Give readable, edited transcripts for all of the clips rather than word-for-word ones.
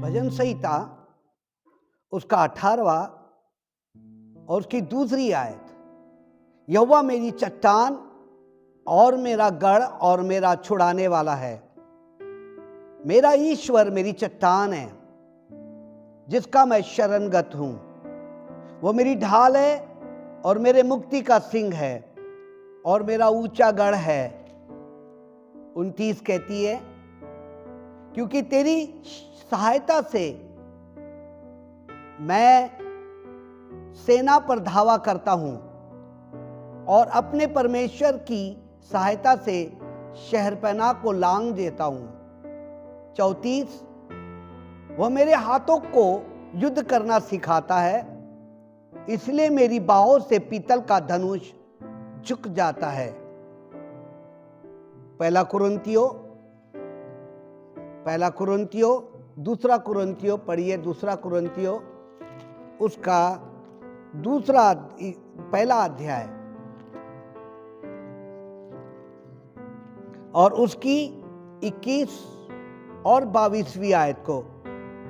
भजन संहिता उसका 18वां और उसकी दूसरी आयत, यहोवा मेरी चट्टान और मेरा गढ़ और मेरा छुड़ाने वाला है, मेरा ईश्वर मेरी चट्टान है जिसका मैं शरणगत हूं। वो मेरी ढाल है और मेरे मुक्ति का सिंह है और मेरा ऊंचा गढ़ है। 29 कहती है, क्योंकि तेरी सहायता से मैं सेना पर धावा करता हूं और अपने परमेश्वर की सहायता से शहरपनाह को लांघ देता हूं। 34, वह मेरे हाथों को युद्ध करना सिखाता है, इसलिए मेरी बाहों से पीतल का धनुष झुक जाता है। पहला कुरिन्थियों दूसरा कुरिन्थियों पढ़िए, दूसरा कुरिन्थियों उसका पहला अध्याय और उसकी 21 और 22वीं आयत को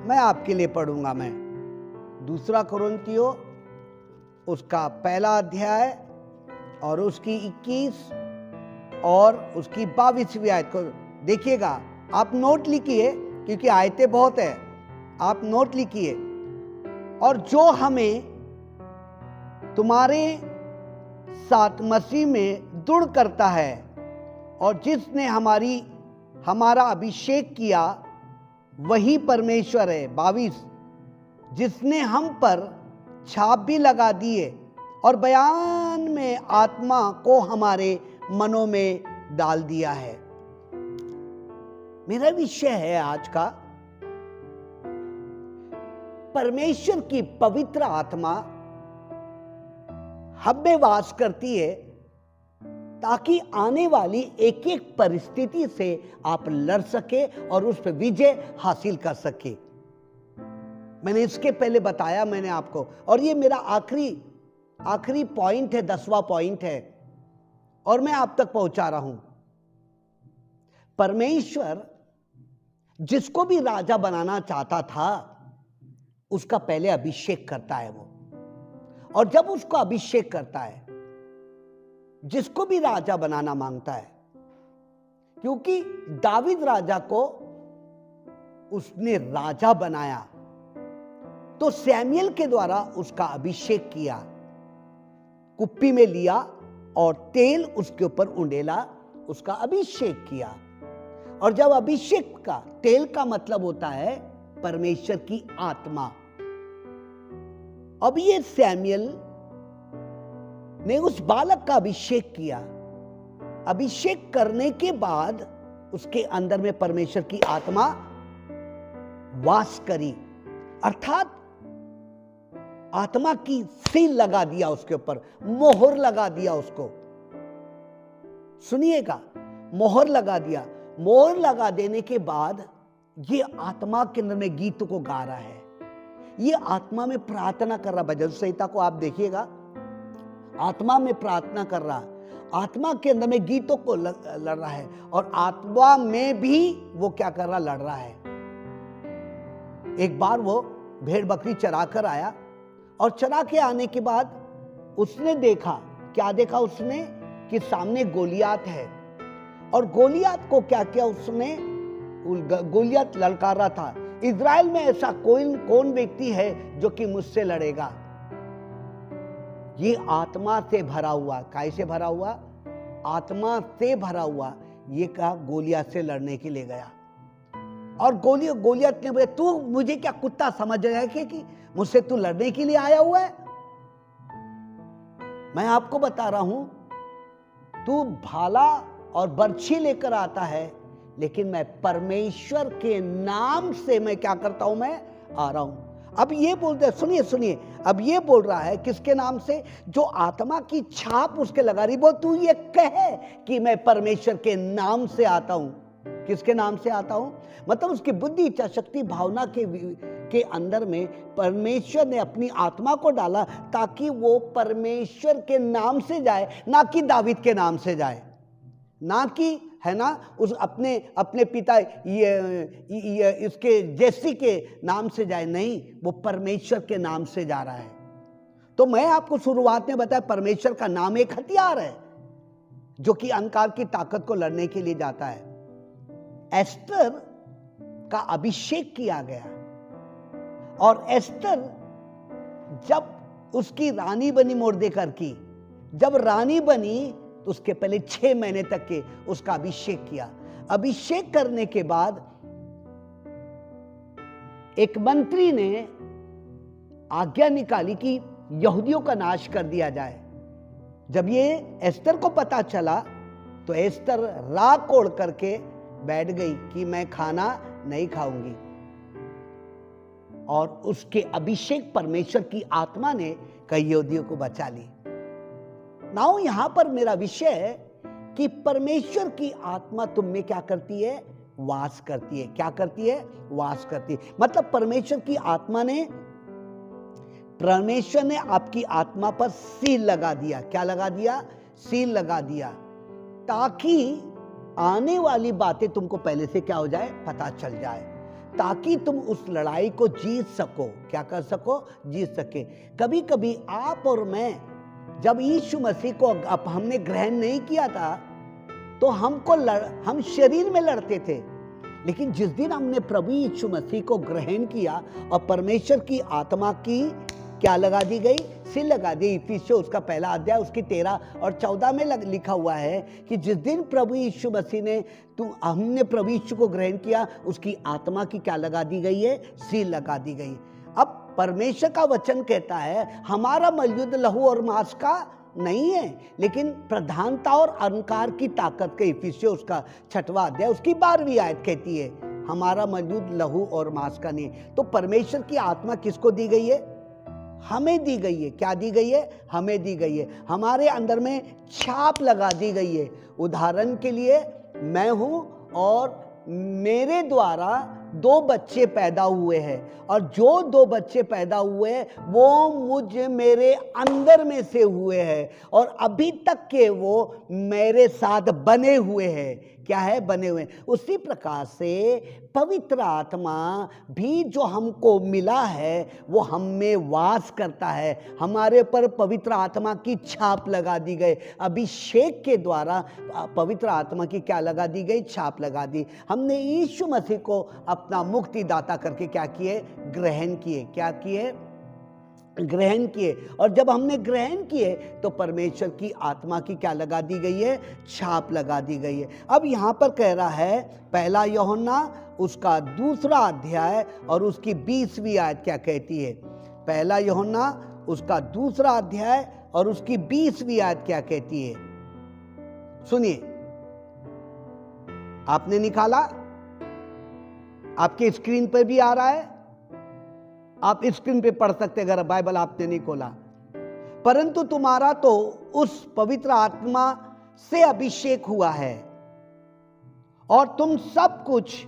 मैं आपके लिए पढ़ूंगा। मैं दूसरा कुरिन्थियों उसका पहला अध्याय और उसकी 21 और उसकी 22वीं आयत को देखिएगा। आप नोट लिखिए क्योंकि आयतें बहुत है, आप नोट लिखिए। और जो हमें तुम्हारे साथ मसीह में दृढ़ करता है और जिसने हमारा अभिषेक किया वही परमेश्वर है। 22, जिसने हम पर छाप भी लगा दिए और बयान में आत्मा को हमारे मनों में डाल दिया है। मेरा विषय है आज का, परमेश्वर की पवित्र आत्मा हम में वास करती है ताकि आने वाली एक एक परिस्थिति से आप लड़ सके और उस पर विजय हासिल कर सके। मैंने इसके पहले बताया मैंने आपको, और ये मेरा आखिरी पॉइंट है, 10वां पॉइंट है और मैं आप तक पहुंचा रहा हूं। परमेश्वर जिसको भी राजा बनाना चाहता था उसका पहले अभिषेक करता है वो, और जब उसको अभिषेक करता है जिसको भी राजा बनाना मांगता है, क्योंकि दावीद राजा को उसने राजा बनाया तो सैमुएल के द्वारा उसका अभिषेक किया, कुप्पी में लिया और तेल उसके ऊपर उंडेला, उसका अभिषेक किया। और जब अभिषेक का तेल का मतलब होता है परमेश्वर की आत्मा। अब ये सैमुएल ने उस बालक का अभिषेक किया, अभिषेक करने के बाद उसके अंदर में परमेश्वर की आत्मा वास करी, अर्थात आत्मा की सील लगा दिया उसके ऊपर, मोहर लगा दिया उसको। सुनिएगा, मोहर लगा दिया। मोहर लगा देने के बाद ये आत्मा के अंदर में गीत को गा रहा है, ये आत्मा में प्रार्थना कर रहा। भजन संहिता को आप देखिएगा, आत्मा में प्रार्थना कर रहा, आत्मा के अंदर में गीतों को लड़ रहा है और आत्मा में भी वो क्या कर रहा, लड़ रहा है। एक बार वो भेड़ बकरी चरा कर आया और चरा के आने के बाद उसने देखा, क्या देखा उसने, कि सामने गोलियात है। और गोलियात को क्या किया उसने, गोलियात ललकार रहा था, इज़राइल में ऐसा कौन व्यक्ति है जो कि मुझसे लड़ेगा। ये आत्मा से भरा हुआ, कैसे भरा हुआ, आत्मा से भरा हुआ, ये कहा गोलियात से लड़ने के लिए गया। और गोलियात ने बोला, तू मुझे क्या कुत्ता समझ रहा है कि मुझसे तू लड़ने के लिए आया हुआ है? मैं आपको बता रहा हूं, तू भाला और बर्छी लेकर आता है, लेकिन मैं परमेश्वर के नाम से मैं क्या करता हूं, मैं आ रहा हूं। अब ये बोलते हैं, सुनिए, अब ये बोल रहा है किसके नाम से, जो आत्मा की छाप उसके लगा रही। बोल तू ये कहे कि मैं परमेश्वर के नाम से आता हूं। किसके नाम से आता हूं, मतलब उसकी बुद्धि, इच्छा शक्ति, भावना के अंदर में परमेश्वर ने अपनी आत्मा को डाला ताकि वो परमेश्वर के नाम से जाए, ना कि दावीद के नाम से जाए, ना कि है ना, उस अपने अपने पिता ये इसके जैसी के नाम से जाए, नहीं, वो परमेश्वर के नाम से जा रहा है। तो मैं आपको शुरुआत में बताया, परमेश्वर का नाम एक हथियार है जो कि अंधकार की ताकत को लड़ने के लिए जाता है। एस्तर का अभिषेक किया गया और एस्तर जब उसकी रानी बनी मोर्देकर की, जब रानी बनी तो उसके पहले 6 महीने तक के उसका अभिषेक किया। अभिषेक करने के बाद एक मंत्री ने आज्ञा निकाली कि यहूदियों का नाश कर दिया जाए। जब ये एस्तर को पता चला तो एस्तर राख ओढ़ करके बैठ गई कि मैं खाना नहीं खाऊंगी, और उसके अभिषेक परमेश्वर की आत्मा ने कई यहूदियों को बचा ली। नाउ यहां पर मेरा विषय है कि परमेश्वर की आत्मा तुम में क्या करती है? वास करती है। क्या करती है? वास करती है। मतलब परमेश्वर ने आपकी आत्मा पर सील लगा दिया। क्या लगा दिया? सील लगा दिया, ताकि आने वाली बातें तुमको पहले से क्या हो जाए? पता चल जाए, ताकि तुम उस लड़ाई को जीत सको। क्या कर सको? जीत सके। कभी कभी आप और मैं, जब यीशु मसीह को हमने ग्रहण नहीं किया था तो हम शरीर में लड़ते थे, लेकिन जिस दिन हमने प्रभु यीशु मसीह को ग्रहण किया और परमेश्वर की आत्मा की क्या लगा दी गई? सील लगा दी। इफिसियों उसका पहला अध्याय उसकी 13 और 14 में लिखा हुआ है कि जिस दिन प्रभु यीशु मसीह ने हमने प्रभु यीशु को ग्रहण किया, उसकी आत्मा की क्या लगा दी गई है? सील लगा दी गई। अब परमेश्वर का वचन कहता है हमारा मलयुद्ध लहू और मांस का नहीं है, लेकिन प्रधानता और अंधकार की ताकत के। इफिसियों उसका 6वां अध्याय उसकी 12वीं आयत कहती है हमारा मलयुद्ध लहू और मांस का नहीं। तो परमेश्वर की आत्मा किसको दी गई है? हमें दी गई है। क्या दी गई है? हमें दी गई है। हमारे अंदर में छाप लगा दी गई है। उदाहरण के लिए मैं हूं और मेरे द्वारा 2 बच्चे पैदा हुए हैं, और जो 2 बच्चे पैदा हुए हैं वो मेरे अंदर में से हुए हैं, और अभी तक के वो मेरे साथ बने हुए हैं। क्या है? बने हुए। उसी प्रकार से पवित्र आत्मा भी जो हमको मिला है वो हम में वास करता है। हमारे पर पवित्र आत्मा की छाप लगा दी गई। अभिषेक के द्वारा पवित्र आत्मा की क्या लगा दी गई? छाप लगा दी। हमने यीशु मसीह को अपना मुक्तिदाता करके क्या किए? ग्रहण किए। क्या किए? ग्रहण किए। और जब हमने ग्रहण किए तो परमेश्वर की आत्मा की क्या लगा दी गई है? छाप लगा दी गई है। अब यहाँ पर कह रहा है 1 यूहन्ना उसका 2 अध्याय और उसकी 20वीं आयत क्या कहती है? 1 यूहन्ना उसका 2 अध्याय और उसकी 20वीं आयत क्या कहती है? सुनिए, आपने निकाला, आपके स्क्रीन पर भी आ रहा है, आप स्क्रीन पे पढ़ सकते अगर बाइबल आपने नहीं खोला। परंतु तुम्हारा तो उस पवित्र आत्मा से अभिषेक हुआ है और तुम सब कुछ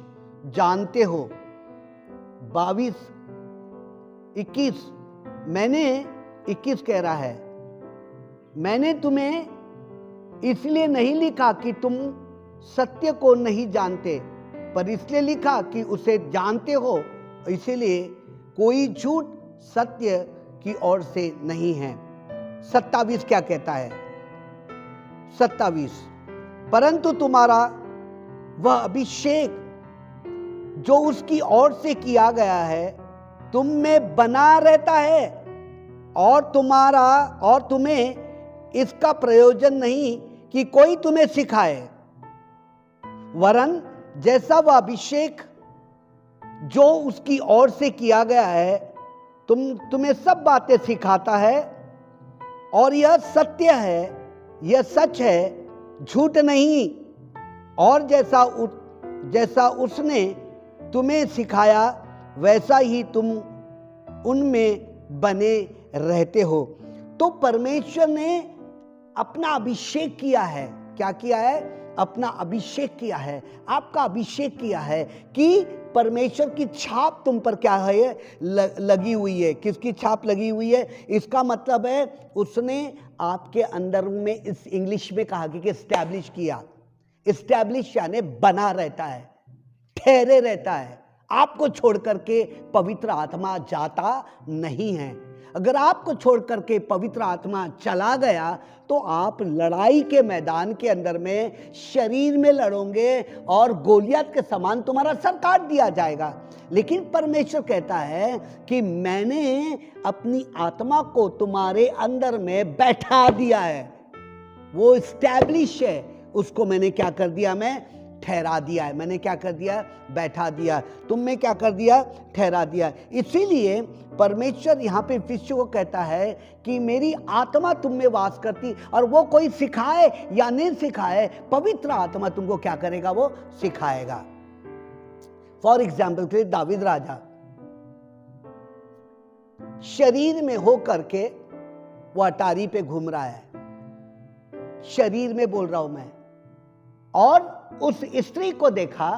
जानते हो। 22-21 मैंने 21 कह रहा है, मैंने तुम्हें इसलिए नहीं लिखा कि तुम सत्य को नहीं जानते, पर इसलिए लिखा कि उसे जानते हो, इसीलिए कोई झूठ सत्य की ओर से नहीं है। 27 क्या कहता है? 27 परंतु तुम्हारा वह अभिषेक जो उसकी ओर से किया गया है तुम में बना रहता है, और तुम्हें इसका प्रयोजन नहीं कि कोई तुम्हें सिखाए, वरन जैसा वह अभिषेक जो उसकी ओर से किया गया है तुम्हें सब बातें सिखाता है, और यह सत्य है, यह सच है, झूठ नहीं। और जैसा उसने तुम्हें सिखाया वैसा ही तुम उनमें बने रहते हो। तो परमेश्वर ने अपना अभिषेक किया है। क्या किया है? अपना अभिषेक किया है। आपका अभिषेक किया है कि परमेश्वर की छाप तुम पर क्या है? लगी हुई है। किसकी छाप लगी हुई है? इसका मतलब है उसने आपके अंदर में, इस इंग्लिश में कहा कि एस्टैब्लिश किया। इस्टेब्लिश यानी बना रहता है, ठहरे रहता है। आपको छोड़ करके पवित्र आत्मा जाता नहीं है। अगर आपको छोड़ करके पवित्र आत्मा चला गया तो आप लड़ाई के मैदान के अंदर में शरीर में लड़ोगे और गोलियत के समान तुम्हारा सर काट दिया जाएगा। लेकिन परमेश्वर कहता है कि मैंने अपनी आत्मा को तुम्हारे अंदर में बैठा दिया है, वो स्टैब्लिश है, उसको मैंने क्या कर दिया, मैं ठहरा दिया है। मैंने क्या कर दिया, बैठा दिया। तुम में क्या कर दिया, ठहरा दिया। इसीलिए परमेश्वर यहाँ पे इफिसियों को कहता है कि मेरी आत्मा तुम में वास करती, और वो कोई सिखाए या नहीं सिखाए, पवित्र आत्मा तुमको क्या करेगा, वो सिखाएगा। फॉर एग्जाम्पल के लिए दावीद राजा शरीर में हो करके वो अटारी पे घूम रहा है, शरीर में बोल रहा हूं मैं, और उस स्त्री को देखा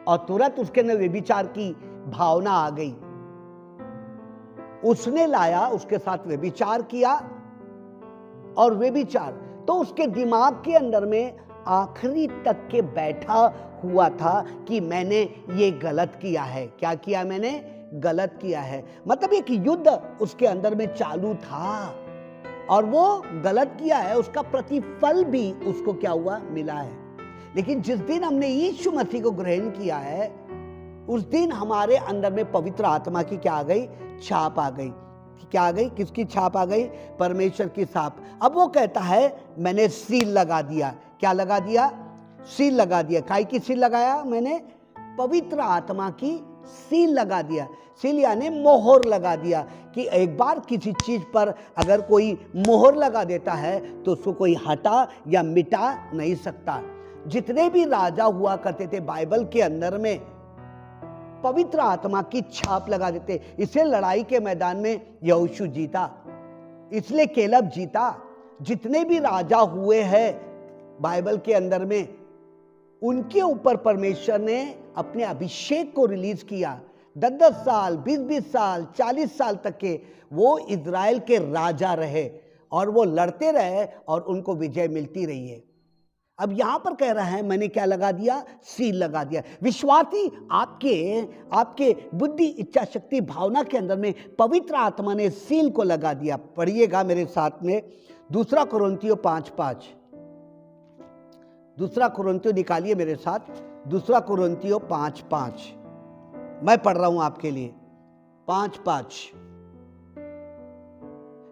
और तुरंत उसके अंदर व्यभिचार की भावना आ गई। उसने लाया, उसके साथ व्यभिचार किया, और व्यभिचार तो उसके दिमाग के अंदर में आखिरी तक के बैठा हुआ था कि मैंने ये गलत किया है। क्या किया, मैंने गलत किया है। मतलब एक युद्ध उसके अंदर में चालू था, और वो गलत किया है, उसका प्रतिफल भी उसको क्या हुआ, मिला है। लेकिन जिस दिन हमने यीशु मसीह को ग्रहण किया है, उस दिन हमारे अंदर में पवित्र आत्मा की क्या आ गई, छाप आ गई। क्या आ गई, किसकी छाप आ गई, परमेश्वर की छाप। अब वो कहता है मैंने सील लगा दिया। क्या लगा दिया, सील लगा दिया। काय की सील लगाया, मैंने पवित्र आत्मा की सील लगा दिया। सील यानी मोहर लगा दिया, कि एक बार किसी चीज पर अगर कोई मोहर लगा देता है तो उसको कोई हटा या मिटा नहीं सकता। जितने भी राजा हुआ करते थे बाइबल के अंदर में, पवित्र आत्मा की छाप लगा देते। इसलिए लड़ाई के मैदान में यहोशू जीता, इसलिए केलब जीता। जितने भी राजा हुए हैं बाइबल के अंदर में, उनके ऊपर परमेश्वर ने अपने अभिषेक को रिलीज किया। 10-10 साल, 20-20 साल, 40 साल तक के वो इजराइल के राजा रहे, और वो लड़ते रहे, और उनको विजय मिलती रही है। अब यहां पर कह रहा है मैंने क्या लगा दिया, सील लगा दिया। विश्वासी आपके बुद्धि, इच्छा शक्ति, भावना के अंदर में पवित्र आत्मा ने सील को लगा दिया। पढ़िएगा मेरे साथ में 2 कुरिन्थियों 5:5। 2 कुरिन्थियों निकालिए मेरे साथ, 2 कुरिन्थियों 5:5। मैं पढ़ रहा हूं आपके लिए, 5:5।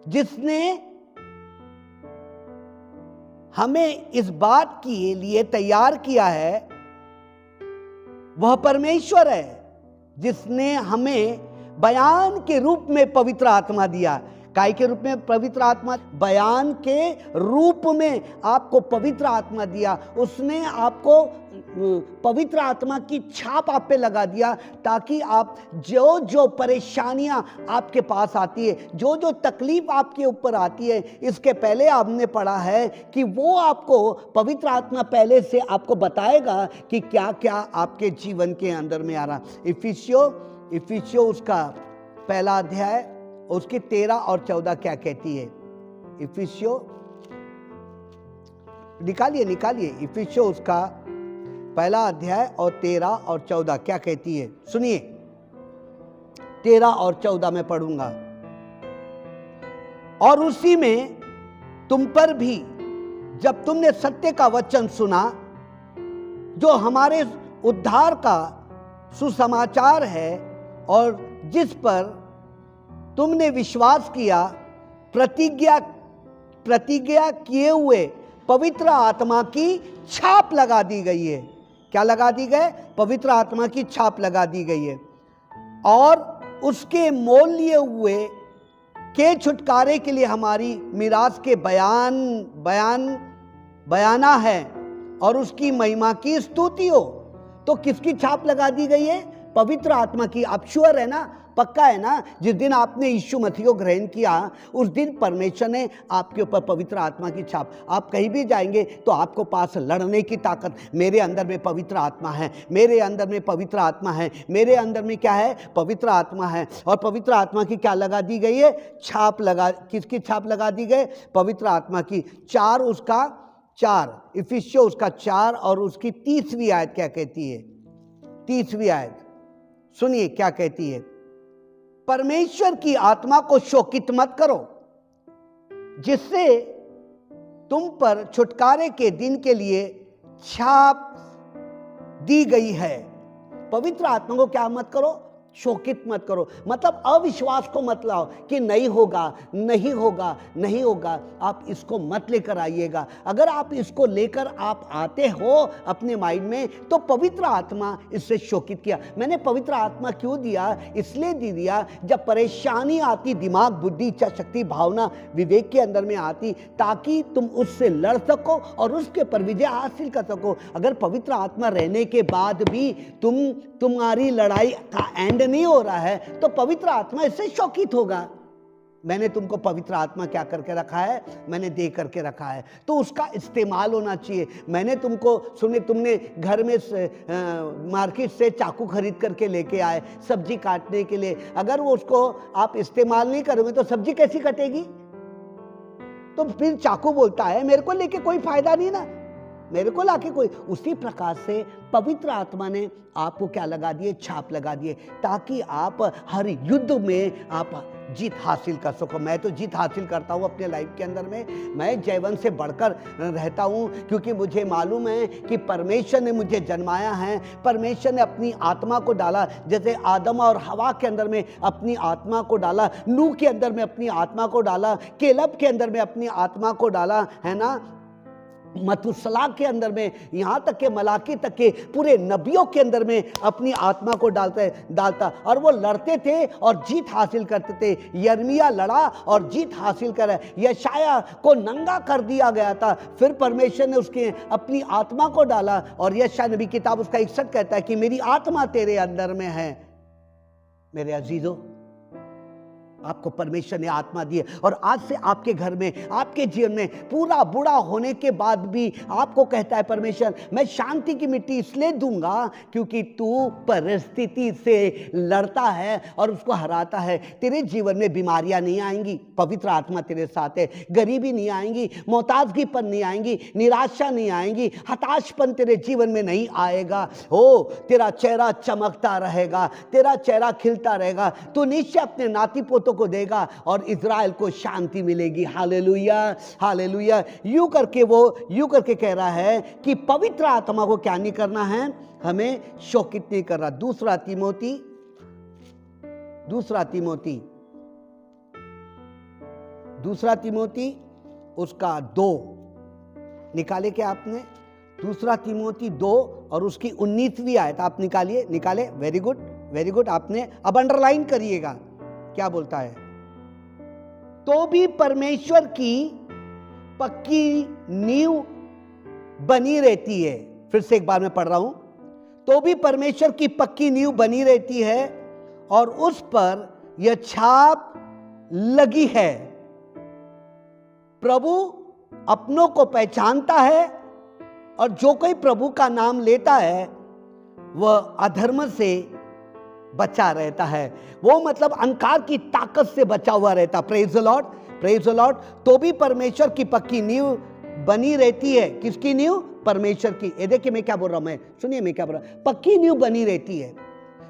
जिसने हमें इस बात के लिए तैयार किया है वह परमेश्वर है, जिसने हमें बयान के रूप में पवित्र आत्मा दिया। काय के रूप में पवित्र आत्मा, बयान के रूप में आपको पवित्र आत्मा दिया। उसने आपको पवित्र आत्मा की छाप आप पे लगा दिया, ताकि आप जो जो परेशानियां आपके पास आती है, जो जो तकलीफ आपके ऊपर आती है, इसके पहले आपने पढ़ा है कि वो आपको पवित्र आत्मा पहले से आपको बताएगा कि क्या क्या आपके जीवन के अंदर में आ रहा। इफिसियों उसका पहला अध्याय, उसकी 13 और 14 क्या कहती है। इफिसियों निकालिए इफिसियों उसका पहला अध्याय और 13 और 14 क्या कहती है, सुनिए। 13 और 14 में पढ़ूंगा। और उसी में तुम पर भी, जब तुमने सत्य का वचन सुना, जो हमारे उद्धार का सुसमाचार है, और जिस पर तुमने विश्वास किया, प्रतिज्ञा किए हुए पवित्र आत्मा की छाप लगा दी गई है। क्या लगा दी गई, पवित्र आत्मा की छाप लगा दी गई है। और उसके मोल लिए हुए के छुटकारे के लिए हमारी मिरास के बयाना है, और उसकी महिमा की स्तुति हो। तो किसकी छाप लगा दी गई है, पवित्र आत्मा की। आप श्योर है ना, पक्का है ना। जिस दिन आपने यीशु मसीह को ग्रहण किया, उस दिन परमेश्वर ने आपके ऊपर पवित्र आत्मा की छाप। आप कहीं भी जाएंगे तो आपको पास लड़ने की ताकत, मेरे अंदर में पवित्र आत्मा है, मेरे अंदर में पवित्र आत्मा है, मेरे अंदर में क्या है, पवित्र आत्मा है। और पवित्र आत्मा की क्या लगा दी गई है, छाप लगा। किसकी छाप लगा दी गई, पवित्र आत्मा की। 4 उसका 4, इफिसियों उसका 4 और उसकी 30वीं आयत क्या कहती है? 30वीं आयत सुनिए क्या कहती है। परमेश्वर की आत्मा को शोकित मत करो, जिससे तुम पर छुटकारे के दिन के लिए छाप दी गई है। पवित्र आत्मा को क्या मत करो? शोकित मत करो। मतलब अविश्वास को मत लाओ कि नहीं होगा, नहीं होगा, नहीं होगा। आप इसको मत लेकर आइएगा। अगर आप इसको लेकर आप आते हो अपने माइंड में, तो पवित्र आत्मा इससे शोकित किया। मैंने पवित्र आत्मा क्यों दिया? इसलिए दिया जब परेशानी आती, दिमाग, बुद्धि, इच्छा शक्ति, भावना, विवेक के अंदर में आती, ताकि तुम उससे लड़ सको और उसके ऊपर विजय हासिल कर सको। अगर पवित्र आत्मा रहने के बाद भी तुम्हारी लड़ाई का एंड नहीं हो रहा है, तो पवित्र आत्मा इससे शोकित होगा। मैंने तुमको पवित्र आत्मा क्या करके रखा है? मैंने दे करके रखा है, तो उसका इस्तेमाल होना चाहिए। मैंने तुमको तुमने घर में मार्केट से चाकू खरीद करके लेके आए सब्जी काटने के लिए, अगर वो उसको आप इस्तेमाल नहीं करोगे तो सब्जी कैसी कटेगी? तो फिर चाकू बोलता है मेरे को लेके कोई फायदा नहीं ना, मेरे को लाके कोई। उसी प्रकार से पवित्र आत्मा ने आपको क्या लगा दिए? छाप लगा दिए, ताकि आप हर युद्ध में आप जीत हासिल कर सको। मैं तो जीत हासिल करता हूँ अपने लाइफ के अंदर में। मैं जयवंत से बढ़कर रहता हूँ, क्योंकि मुझे मालूम है कि परमेश्वर ने मुझे जन्माया है। परमेश्वर ने अपनी आत्मा को डाला, जैसे आदम और हवा के अंदर में अपनी आत्मा को डाला, नूह के अंदर में अपनी आत्मा को डाला, केलब के अंदर में अपनी आत्मा को डाला, है ना, मथुसला के अंदर में, यहाँ तक के मलाकी तक के पूरे नबियों के अंदर में अपनी आत्मा को डालता और वो लड़ते थे और जीत हासिल करते थे। यर्मिया लड़ा और जीत हासिल करे। यशाया को नंगा कर दिया गया था, फिर परमेश्वर ने उसके अपनी आत्मा को डाला और यशाया नबी किताब उसका 61 कहता है कि मेरी आत्मा तेरे अंदर में है। मेरे अजीजों, आपको परमेश्वर ने आत्मा दी है और आज से आपके घर में, आपके जीवन में पूरा बुरा होने के बाद भी आपको कहता है परमेश्वर, मैं शांति की मिट्टी इसलिए दूंगा क्योंकि तू परिस्थिति से लड़ता है और उसको हराता है। तेरे जीवन में बीमारियां नहीं आएंगी, पवित्र आत्मा तेरे साथ है। गरीबी नहीं आएंगी, मोहताजगीपन नहीं आएंगी, निराशा नहीं आएंगी, हताशपन तेरे जीवन में नहीं आएगा। हो, तेरा चेहरा चमकता रहेगा, तेरा चेहरा खिलता रहेगा। तू निश्चय अपने नाती पोतों को देगा और इज़राइल को शांति मिलेगी। Hallelujah, hallelujah. यूं करके कह रहा है कि पवित्र आत्मा को क्या नहीं करना है? हमें शोकित नहीं कर रहा। दूसरा तिमोथी उसका 2 निकाले क्या आपने? दूसरा तिमोथी 2 और उसकी 19वीं आयत आप निकाले। Very good. आपने अब अंडरलाइन करिएगा क्या बोलता है। तो भी परमेश्वर की पक्की नींव बनी रहती है। फिर से एक बार मैं पढ़ रहा हूं। तो भी परमेश्वर की पक्की नींव बनी रहती है और उस पर यह छाप लगी है, प्रभु अपनों को पहचानता है और जो कोई प्रभु का नाम लेता है वह अधर्म से बचा रहता है। वो मतलब अंधकार की ताकत से बचा हुआ रहता। Praise the Lord, praise the Lord. तो भी परमेश्वर की पक्की नींव बनी रहती है। किसकी नींव? परमेश्वर की। ये देखिए मैं क्या बोल रहा हूं, मैं सुनिए मैं क्या बोल रहा हूं। पक्की नींव बनी रहती है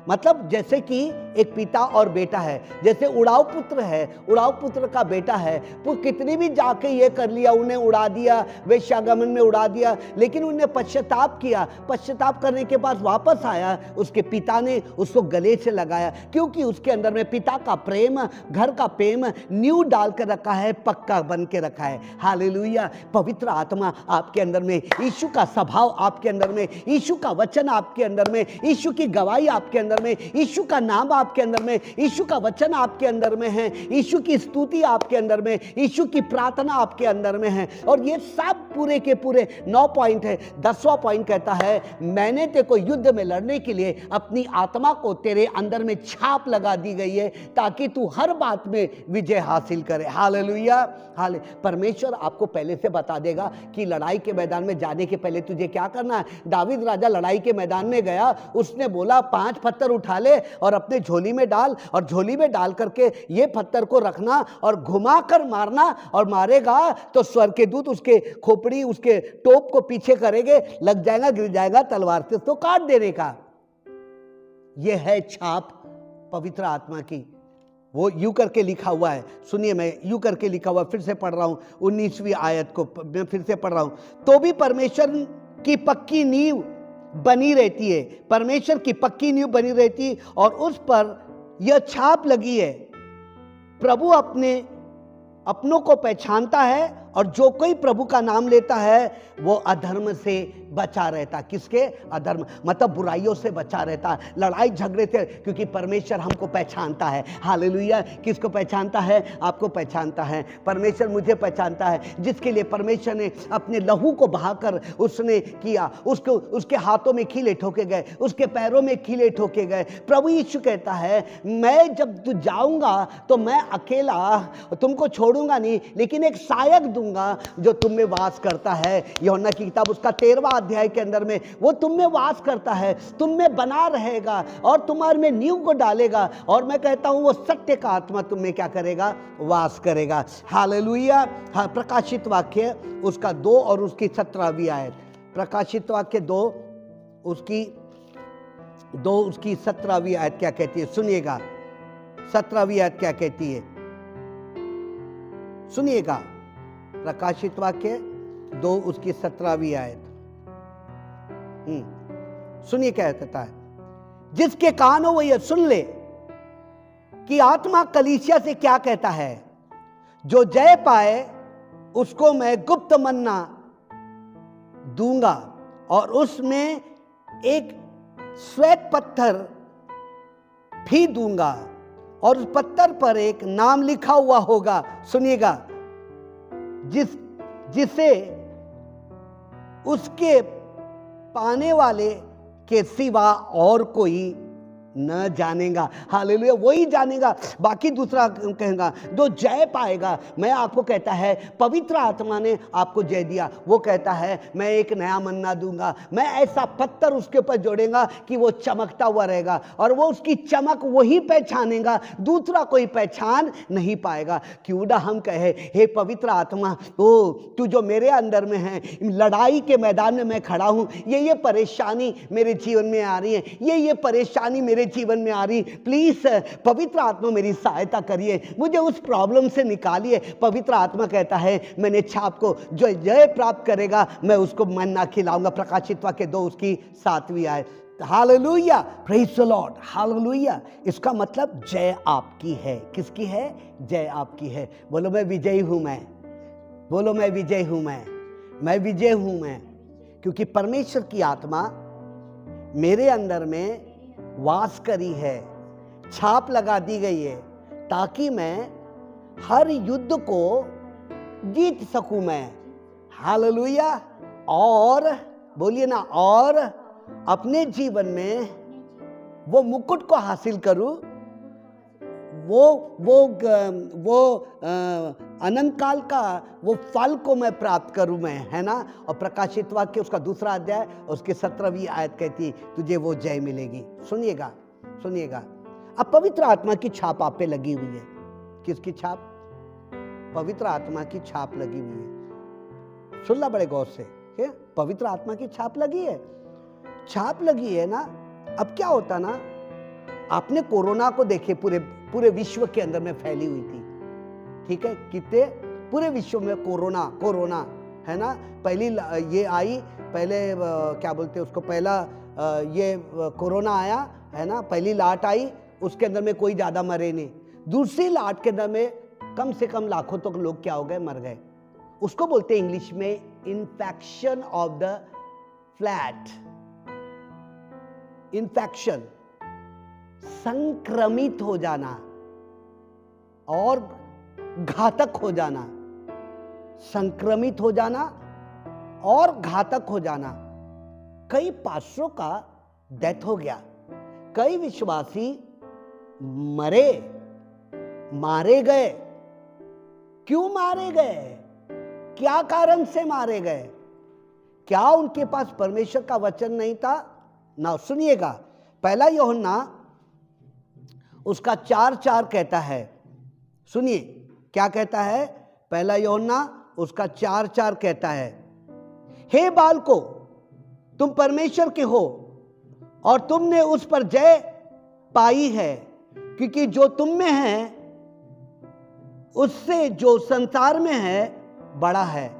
मतलब जैसे कि एक पिता और बेटा है, जैसे उड़ाऊ पुत्र है, उड़ाऊ पुत्र का बेटा है, वो कितनी भी जाके ये कर लिया, उन्हें उड़ा दिया, वेश्यागमन में उड़ा दिया, लेकिन उन्हें पश्चाताप किया। पश्चाताप करने के बाद वापस आया, उसके पिता ने उसको गले से लगाया, क्योंकि उसके अंदर में पिता का प्रेम, घर का प्रेम नींव डाल कर रखा है, पक्का बन के रखा है। हालेलुया। पवित्र आत्मा आपके अंदर में, यीशु का स्वभाव आपके अंदर में, यीशु का वचन आपके अंदर में, यीशु की गवाही आपके अंदर में, यीशु का नाम आपके अंदर में, यीशु का वचन आपके अंदर में है, यीशु की स्तुति आपके अंदर में, यीशु की प्रार्थना आपके अंदर में है। और ये सब पूरे के पूरे 9 पॉइंट है। 10वां पॉइंट कहता है, मैंने तेरे को युद्ध में लड़ने के लिए अपनी आत्मा को तेरे अंदर में छाप लगा दी गई है, ताकि तू हर बात में विजय हासिल करे। हालेलुया। हाले परमेश्वर आपको पहले से बता देगा कि लड़ाई के मैदान में जाने के पहले तुझे क्या करना है। दावीद राजा लड़ाई के मैदान में गया, उसने बोला 5 पत्थर पत्थर उठा ले और अपने झोली में डाल, और झोली में डाल करके ये पत्थर को रखना और घुमा कर मारना, और मारेगा तो स्वर्ग के दूत उसके खोपड़ी, उसके टोप को पीछे करेंगे, लग जाएगा, गिर जाएगा, तलवार से उसको काट देने का। यह है छाप पवित्र आत्मा की। वो यूं करके लिखा हुआ है, सुनिए, मैं यूं करके लिखा हुआ फिर से पढ़ रहा हूं, 19वीं आयत को मैं फिर से पढ़ रहा हूं। तो भी परमेश्वर की पक्की नींव बनी रहती है, परमेश्वर की पक्की नींव बनी रहती है, और उस पर यह छाप लगी है, प्रभु अपनों को पहचानता है, और जो कोई प्रभु का नाम लेता है वो अधर्म से बचा रहता। किसके? अधर्म, मतलब बुराइयों से बचा रहता, लड़ाई झगड़े से, क्योंकि परमेश्वर हमको पहचानता है। हालेलुया। किसको पहचानता है? आपको पहचानता है। परमेश्वर मुझे पहचानता है, जिसके लिए परमेश्वर ने अपने लहू को बहाकर उसने किया। उसके हाथों में कीले ठोके गए, उसके पैरों में कीले ठोके गए। प्रभु यीशु कहता है, मैं जब तू जाऊंगा तो मैं अकेला तुमको छोड़ूंगा नहीं, लेकिन एक सहायक दूंगा जो तुम में वास करता है। यूहन्ना की किताब उसका 13वां अध्याय के अंदर में वो तुम में वास करता है, तुम में बना रहेगा और तुम्हारे में नींव को डालेगा, और मैं कहता हूं वो सत्य का आत्मा तुम में क्या करेगा? वास करेगा। हालेलुया। हाँ, प्रकाशित वाक्य उसका 2 और उसकी 17वीं आयत। प्रकाशित वाक्य 2 उसकी 17वीं आयत क्या कहती है? सुनिएगा, 17वीं आयत क्या कहती है, सुनिएगा। प्रकाशित वाक्य 2 उसकी 17वीं आयत। सुनिए क्या कहता है। जिसके कान हो वो ये सुन ले कि आत्मा कलीसिया से क्या कहता है। जो जय पाए उसको मैं गुप्त मन्ना दूंगा, और उसमें एक श्वेत पत्थर भी दूंगा, और उस पत्थर पर एक नाम लिखा हुआ होगा। सुनिएगा, जिसे उसके पाने वाले के सिवा और कोई न जानेगा। हालेलुया। वही जानेगा, बाकी दूसरा कहेगा। जो जय पाएगा, मैं आपको कहता है पवित्र आत्मा ने आपको जय दिया। वो कहता है मैं एक नया मन्ना दूंगा, मैं ऐसा पत्थर उसके ऊपर जोड़ेगा कि वो चमकता हुआ रहेगा, और वो उसकी चमक वही पहचानेगा, दूसरा कोई पहचान नहीं पाएगा। क्यों ना हम कहे, हे पवित्र आत्मा, ओ तू जो मेरे अंदर में है, लड़ाई के मैदान में मैं खड़ा हूं, ये परेशानी मेरे जीवन में आ रही है, ये परेशानी मेरे जीवन में आ रही, प्लीज पवित्र आत्मा मेरी सहायता करिए, मुझे उस प्रॉब्लम से निकालिए। पवित्र आत्मा कहता है मैंने छाप को जो जय प्राप्त करेगा मैं उसको मन्ना खिलाऊंगा। प्रकाशित वाक्य 2 उसकी 7वीं आयत। Hallelujah, praise the Lord, hallelujah. इसका मतलब जय आपकी है। किसकी है? जय आपकी है। बोलो मैं विजयी हूं, बोलो मैं विजयी हूं, मैं विजय हूं, क्योंकि परमेश्वर की आत्मा मेरे अंदर में वास करी है, छाप लगा दी गई है, ताकि मैं हर युद्ध को जीत सकूं मैं। हालेलुया। और बोलिए ना, और अपने जीवन में वो मुकुट को हासिल करूं, वो अनंत काल का वो फल को मैं प्राप्त करूं मैं, है ना। और प्रकाशित वाक्य उसका 2 अध्याय उसके 17वीं आयत कहती तुझे वो जय मिलेगी। सुनिएगा, सुनिएगा। अब पवित्र आत्मा की छाप आप पे लगी हुई है। किसकी छाप? पवित्र आत्मा की छाप लगी हुई है। सुन ला बड़े गौर से, पवित्र आत्मा की छाप लगी है, छाप लगी है ना। अब क्या होता ना, आपने कोरोना को देखे, पूरे विश्व के अंदर में फैली हुई थी, ठीक है, कितने पूरे विश्व में कोरोना है ना। पहली ये आई, पहले क्या बोलते हैं उसको, पहला ये कोरोना आया है ना, पहली लाट आई, उसके अंदर में कोई ज्यादा मरे नहीं। दूसरी लाट के अंदर में कम से कम लाखों तो लोग क्या हो गए, मर गए। उसको बोलते हैं इंग्लिश में infection of the flat. Infection, संक्रमित हो जाना और घातक हो जाना, संक्रमित हो जाना और घातक हो जाना। कई पास्टरों का डेथ हो गया, कई विश्वासी मारे गए। क्यों मारे गए? क्या कारण से मारे गए? क्या उनके पास परमेश्वर का वचन नहीं था? ना, सुनिएगा, पहला यूहन्ना उसका 4:4 कहता है, सुनिए क्या कहता है, पहला यूहन्ना उसका 4:4 कहता है, हे बालको तुम परमेश्वर के हो और तुमने उस पर जय पाई है, क्योंकि जो तुम में है उससे जो संसार में है बड़ा है।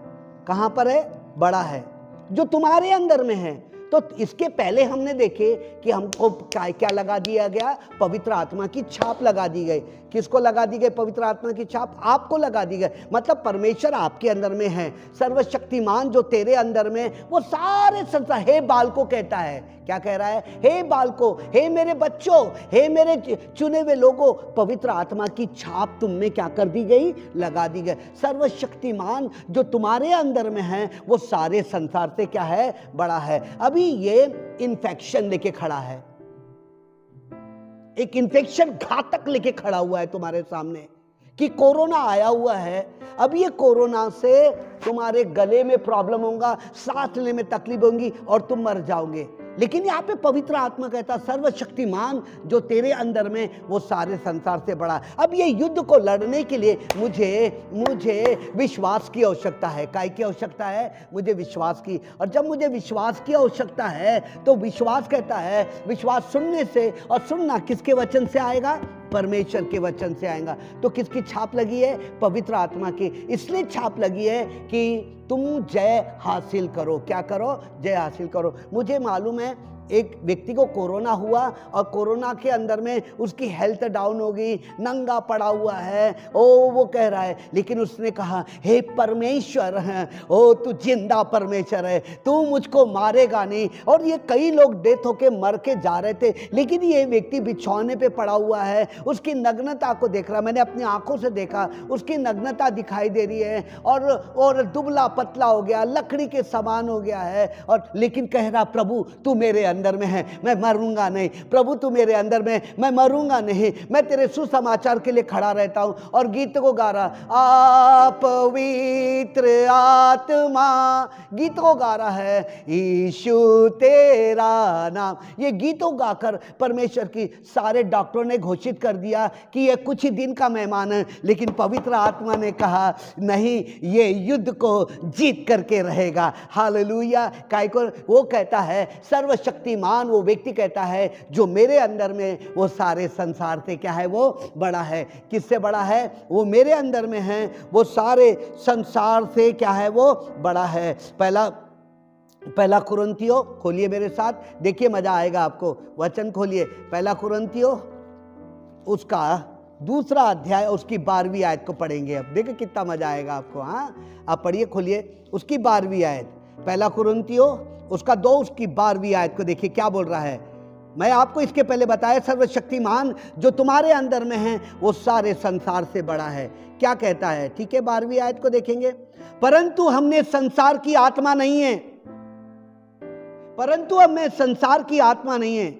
कहां पर है? बड़ा है, जो तुम्हारे अंदर में है। तो इसके पहले हमने देखे कि हमको क्या लगा दिया गया? पवित्र आत्मा की छाप लगा दी गई। किसको लगा दी गई पवित्र आत्मा की छाप? आपको लगा दी गई। मतलब परमेश्वर आपके अंदर में है, सर्वशक्तिमान जो तेरे अंदर में, वो सारे संसार, हे बालको कहता है, क्या कह रहा है? हे बालको, हे मेरे बच्चों, हे मेरे चुने हुए लोगों, पवित्र आत्मा की छाप तुम में क्या कर दी गई? लगा दी गई। सर्वशक्तिमान जो तुम्हारे अंदर में है वो सारे संसार से क्या है? बड़ा है। अभी ये इन्फेक्शन लेके खड़ा है, एक इन्फेक्शन घातक लेके खड़ा हुआ है तुम्हारे सामने कि कोरोना आया हुआ है। अब ये कोरोना से तुम्हारे गले में प्रॉब्लम होगा, सांस लेने में तकलीफ होगी और तुम मर जाओगे। लेकिन यहाँ पे पवित्र आत्मा कहता, सर्वशक्तिमान जो तेरे अंदर में वो सारे संसार से बड़ा। अब ये युद्ध को लड़ने के लिए मुझे विश्वास की आवश्यकता है। काय की आवश्यकता है? मुझे विश्वास की। और जब मुझे विश्वास की आवश्यकता है तो विश्वास कहता है, विश्वास सुनने से, और सुनना किसके वचन से आएगा? परमेश्वर के वचन से आएगा। तो किसकी छाप लगी है? पवित्र आत्मा की। इसलिए छाप लगी है कि तुम जय हासिल करो। क्या करो? जय हासिल करो। मुझे मालूम है एक व्यक्ति को कोरोना हुआ और कोरोना के अंदर में उसकी हेल्थ डाउन हो गई, नंगा पड़ा हुआ है, वो कह रहा है, लेकिन उसने कहा, हे परमेश्वर है, तू जिंदा परमेश्वर है, तू मुझको मारेगा नहीं। और ये कई लोग डेथ होके मर के जा रहे थे, लेकिन ये व्यक्ति बिछौने पे पड़ा हुआ है, उसकी नग्नता को देख रहा, मैंने अपनी आंखों से देखा, उसकी नग्नता दिखाई दे रही है और दुबला पतला हो गया, लकड़ी के समान हो गया है, और लेकिन कह रहा, प्रभु तू मेरे अंदर में है, मैं मरूंगा नहीं। प्रभु तू मेरे अंदर में, मैं मरूंगा नहीं, मैं तेरे सुसमाचार के लिए खड़ा रहता हूं। और गीत को गा रहा, आप पवित्र आत्मा, गीत को गा रहा है, यीशु तेरा नाम। ये गीतों गाकर परमेश्वर की, सारे डॉक्टरों ने घोषित कर दिया कि ये कुछ ही दिन का मेहमान है, लेकिन पवित्र आत्मा ने कहा नहीं, ये युद्ध को जीत करके रहेगा। हालेलुया। काय को? वो कहता है सर्वशक्तिमान, वो व्यक्ति कहता है जो मेरे अंदर में, वो सारे संसार से क्या है? वो बड़ा है। किससे बड़ा है? वो मेरे अंदर में है, वो सारे संसार से क्या है? वो बड़ा है। पहला कुरिन्थियों खोलिए मेरे साथ, देखिए मजा आएगा आपको। वचन खोलिए, पहला कुरिन्थियों उसका 2 अध्याय, उसकी 12वीं आयत को पढ़ेंगे। अब देखिए कितना मजा आएगा आपको। हाँ, आप पढ़िए, खोलिए उसकी 12वीं आयत, पहला कुरिन्थियों उसका 2 उसकी 12वीं आयत को देखिए क्या बोल रहा है। मैं आपको इसके पहले बताया, सर्वशक्तिमान जो तुम्हारे अंदर में है वो सारे संसार से बड़ा है। क्या कहता है? ठीक है, 12वीं आयत को देखेंगे। परंतु हमने संसार की आत्मा नहीं है, परंतु हमें संसार की आत्मा नहीं है,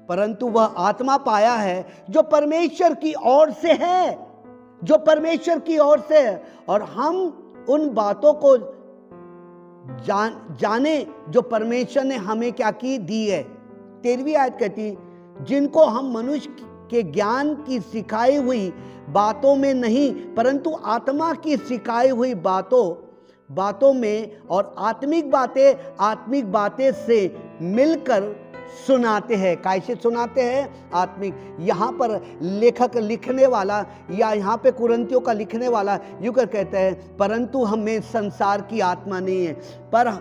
परंतु वह आत्मा पाया है जो परमेश्वर की ओर से है, जो परमेश्वर की ओर से है। और हम उन बातों को जाने जो परमेश्वर ने हमें क्या की दी है। 13वीं आयत कहती, जिनको हम मनुष्य के ज्ञान की सिखाई हुई बातों में नहीं, परंतु आत्मा की सिखाई हुई बातों में और आत्मिक बातें से मिलकर सुनाते हैं। कैसे सुनाते हैं? आत्मिक। यहाँ पर लेखक लिखने वाला, या यहाँ पे कुरिन्थियों का लिखने वाला यूं कर कहते हैं, परंतु हमें संसार की आत्मा नहीं है, पर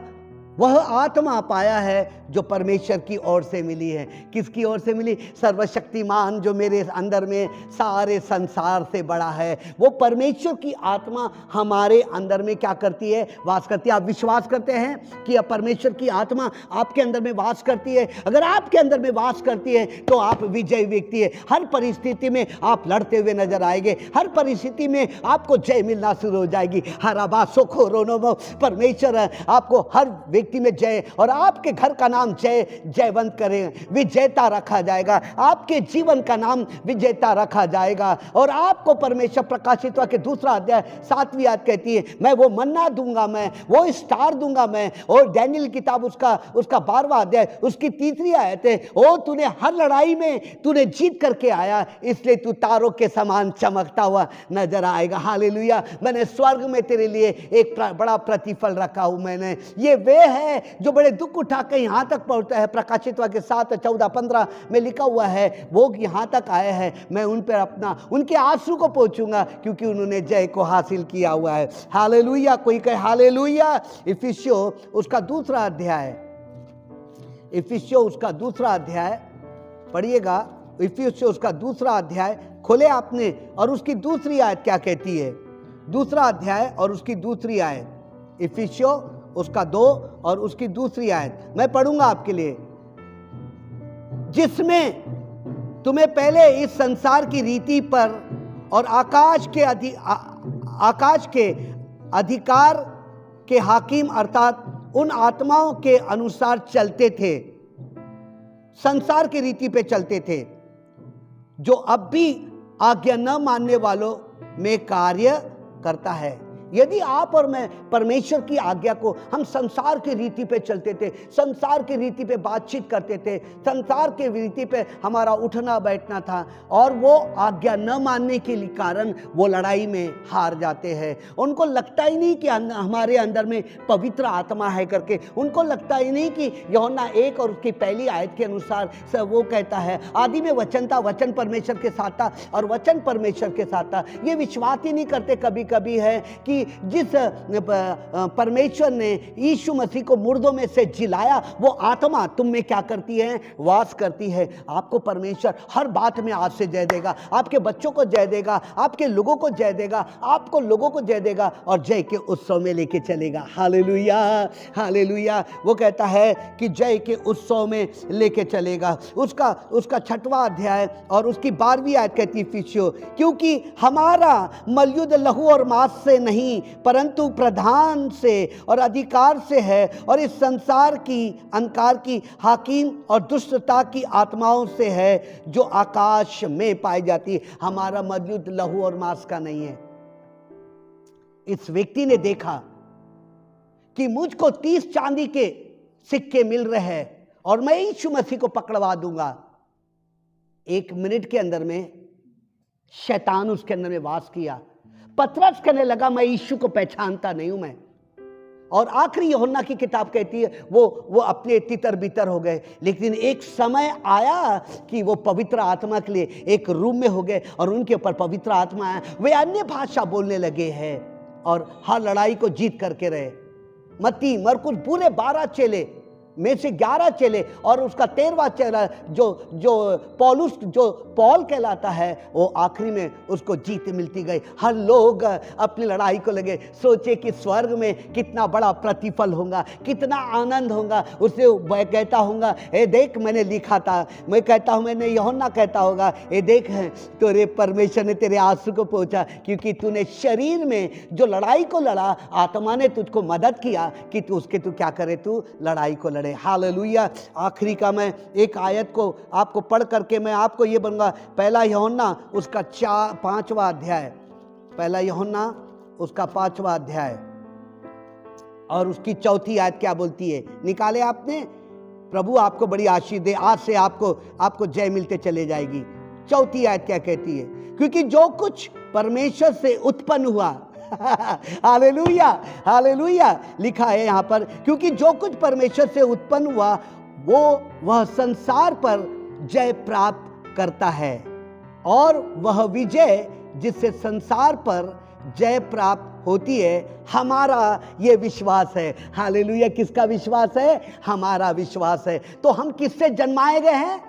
वह आत्मा पाया है जो परमेश्वर की ओर से मिली है। किसकी ओर से मिली? सर्वशक्तिमान जो मेरे अंदर में सारे संसार से बड़ा है, वो परमेश्वर की आत्मा हमारे अंदर में क्या करती है? वास करती है। आप विश्वास करते हैं कि परमेश्वर की आत्मा आपके अंदर में वास करती है? अगर आपके अंदर में वास करती है तो आप विजयी व्यक्ति है। हर परिस्थिति में आप लड़ते हुए नजर आएंगे, हर परिस्थिति में आपको जय मिलना शुरू हो जाएगी। हर आबासो को रोनो, परमेश्वर आपको हर व्यक्ति में जय, और आपके घर का नाम जय जयवंत करें, विजेता रखा जाएगा। आपके जीवन का नाम विजेता रखा जाएगा। और आपको परमेश्वर प्रकाशित वाक्य 2 अध्याय 7वीं आयत कहती है, मैं वो मन्ना दूंगा, मैं वो स्टार दूंगा मैं। और डैनियल किताब उसका 12वां अध्याय उसकी 3री आयत है, ओ तूने हर लड़ाई में तूने जीत करके आया, इसलिए तू तारों के समान चमकता हुआ नजर आएगा। हालेलुया। मैंने स्वर्ग में तेरे लिए एक बड़ा प्रतिफल रखा हूं। मैंने ये वे है जो बड़े दुख उठा के यहां तक पहुंचता है। प्रकाशित वाक्य 7, 14, 15 में लिखा हुआ है, वो यहां तक आए हैं, मैं उन पर अपना उनके आंसू को पहुंचूंगा, क्योंकि उन्होंने जय को हासिल किया हुआ है। हालेलुया। कोई कहे हालेलुया। इफिसियों उसका 2 अध्याय, इफिसियों उसका 2 अध्याय पढ़िएगा। इफिसियों उसका 2 अध्याय खोले आपने, और उसकी 2री आयत क्या कहती है? 2 अध्याय और उसकी 2री आयत, इफिसियों उसका 2 और उसकी 2री आयत मैं पढ़ूंगा आपके लिए। जिसमें तुम्हें पहले इस संसार की रीति पर और आकाश के अधिकार के हाकिम अर्थात उन आत्माओं के अनुसार चलते थे, संसार की रीति पे चलते थे, जो अब भी आज्ञा न मानने वालों में कार्य करता है। यदि आप और मैं परमेश्वर की आज्ञा को, हम संसार की रीति पे चलते थे, संसार की रीति पे बातचीत करते थे, संसार की रीति पे हमारा उठना बैठना था, और वो आज्ञा न मानने के कारण वो लड़ाई में हार जाते हैं। उनको लगता ही नहीं कि हमारे अंदर में पवित्र आत्मा है करके, उनको लगता ही नहीं कि यूहन्ना 1 और उसकी 1 आयत के अनुसार वो कहता है, आदि में वचन था, वचन परमेश्वर के साथ था और वचन परमेश्वर के साथ था। ये विश्वास ही नहीं करते कभी कभी है कि जिस परमेश्वर ने यीशु मसीह को मुर्दों में से जिलाया, वो आत्मा तुम में क्या करती है? वास करती है। आपको परमेश्वर हर बात में आज से जय देगा, आपके बच्चों को जय देगा, आपके लोगों को जय देगा, आपको लोगों को जय देगा और जय के उत्सव में लेके चलेगा। Hallelujah, hallelujah. वो कहता है कि जय के उत्सव में लेके चलेगा। उसका 6वां अध्याय और उसकी 12वीं आयत कहती है, इफिसियों, क्योंकि हमारा मलयुद्ध लहू और मांस से नहीं परंतु प्रधान से और अधिकार से है, और इस संसार की अंधकार की हाकिम और दुष्टता की आत्माओं से है जो आकाश में पाई जाती है। हमारा मलयुद्ध लहू और मांस का नहीं है। इस व्यक्ति ने देखा कि मुझको 30 चांदी के सिक्के मिल रहे हैं और मैं यीशु मसीह को पकड़वा दूंगा। 1 मिनट के अंदर में शैतान उसके अंदर में वास किया। पतरस कहने लगा, मैं यीशु को पहचानता नहीं हूं मैं। और आखिरी यूहन्ना की किताब कहती है वो अपने तितर बितर हो गए। लेकिन एक समय आया कि वो पवित्र आत्मा के लिए एक रूम में हो गए और उनके ऊपर पवित्र आत्मा आया। वे अन्य भाषा बोलने लगे हैं और हर लड़ाई को जीत करके रहे। मत्ती, मरकुस पूरे 12 चेले में से 11 चेले और उसका 13वां चेला जो पौल कहलाता है, वो आखिरी में उसको जीत मिलती गई। हर लोग अपनी लड़ाई को लगे। सोचे कि स्वर्ग में कितना बड़ा प्रतिफल होगा, कितना आनंद होगा। उससे मैं कहता हूँगा, ए देख मैंने लिखा था, मैं कहता हूँ, मैंने यूहन्ना कहता होगा, ए देख तेरे परमेश्वर ने तेरे आंसू को पहुँचा, क्योंकि तूने शरीर में जो लड़ाई को लड़ा, आत्मा ने तुझको मदद किया कि तू क्या करे, तू लड़ाई को लड़े। हालेलुया। आखिरी का मैं एक आयत को आपको पढ़ करके मैं आपको ये बनूंगा। 1 यूहन्ना उसका 5वां अध्याय, 1 यूहन्ना उसका 5वां अध्याय और उसकी 4थी आयत क्या बोलती है? निकाले आपने? प्रभु आपको बड़ी आशीष दे। आज से आपको जय मिलते चले जाएगी। 4थी आयत क्या कहती है? क्योंकि जो कुछ परमेश्वर से उत्पन्न हुआ, हालेलुया, हालेलुया, लिखा है यहाँ पर, क्योंकि जो कुछ परमेश्वर से उत्पन्न हुआ वह संसार पर जय प्राप्त करता है, और वह विजय जिससे संसार पर जय प्राप्त होती है, हमारा ये विश्वास है। हालेलुया। किसका विश्वास है? हमारा विश्वास है। तो हम किससे जन्माए गए हैं?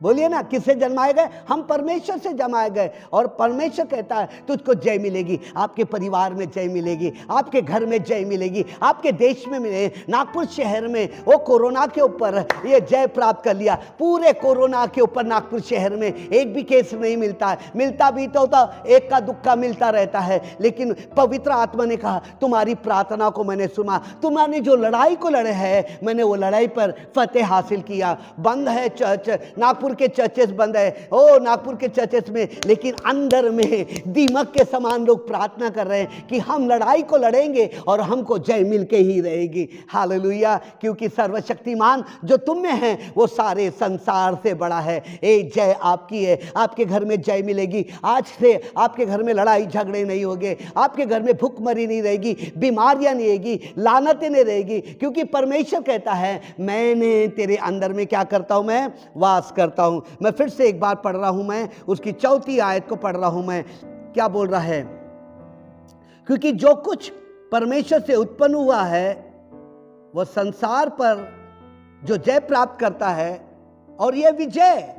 बोलिए ना, किससे जन्माए गए? हम परमेश्वर से जन्माए गए। और परमेश्वर कहता है तुझको जय मिलेगी, आपके परिवार में जय मिलेगी, आपके घर में जय मिलेगी, आपके देश में मिले। नागपुर शहर में वो कोरोना के ऊपर ये जय प्राप्त कर लिया। पूरे कोरोना के ऊपर नागपुर शहर में एक भी केस नहीं मिलता है। मिलता भी तो एक का दुक्का मिलता रहता है, लेकिन पवित्र आत्मा ने कहा तुम्हारी प्रार्थना को मैंने सुना, तुम्हारे जो लड़ाई को लड़े हैं मैंने वो लड़ाई पर फतेह हासिल किया। बंद है चर्च, नागपुर के चर्चेस बंद है, ओ नागपुर के चर्चेस में, लेकिन अंदर में दीमक के समान लोग प्रार्थना कर रहे हैं कि हम लड़ाई को लड़ेंगे और हमको जय मिलके ही रहेगी। हालेलुया, क्योंकि सर्वशक्तिमान जो तुम में है वो सारे संसार से बड़ा है। ए जय आपकी है, आपके घर में जय मिलेगी। आज से आपके घर में लड़ाई झगड़े नहीं होंगे, आपके घर में भूखमरी नहीं रहेगी, बीमारियां नहीं रहेगी, लानतें नहीं रहेगी, क्योंकि परमेश्वर कहता है मैंने तेरे अंदर में क्या करता हूं, मैं वास करता हूं। मैं फिर से एक बार पढ़ रहा हूं, मैं उसकी 4 आयत को पढ़ रहा हूं। मैं क्या बोल रहा है? क्योंकि जो कुछ परमेश्वर से उत्पन्न हुआ है वह संसार पर जो जय प्राप्त करता है, और यह विजय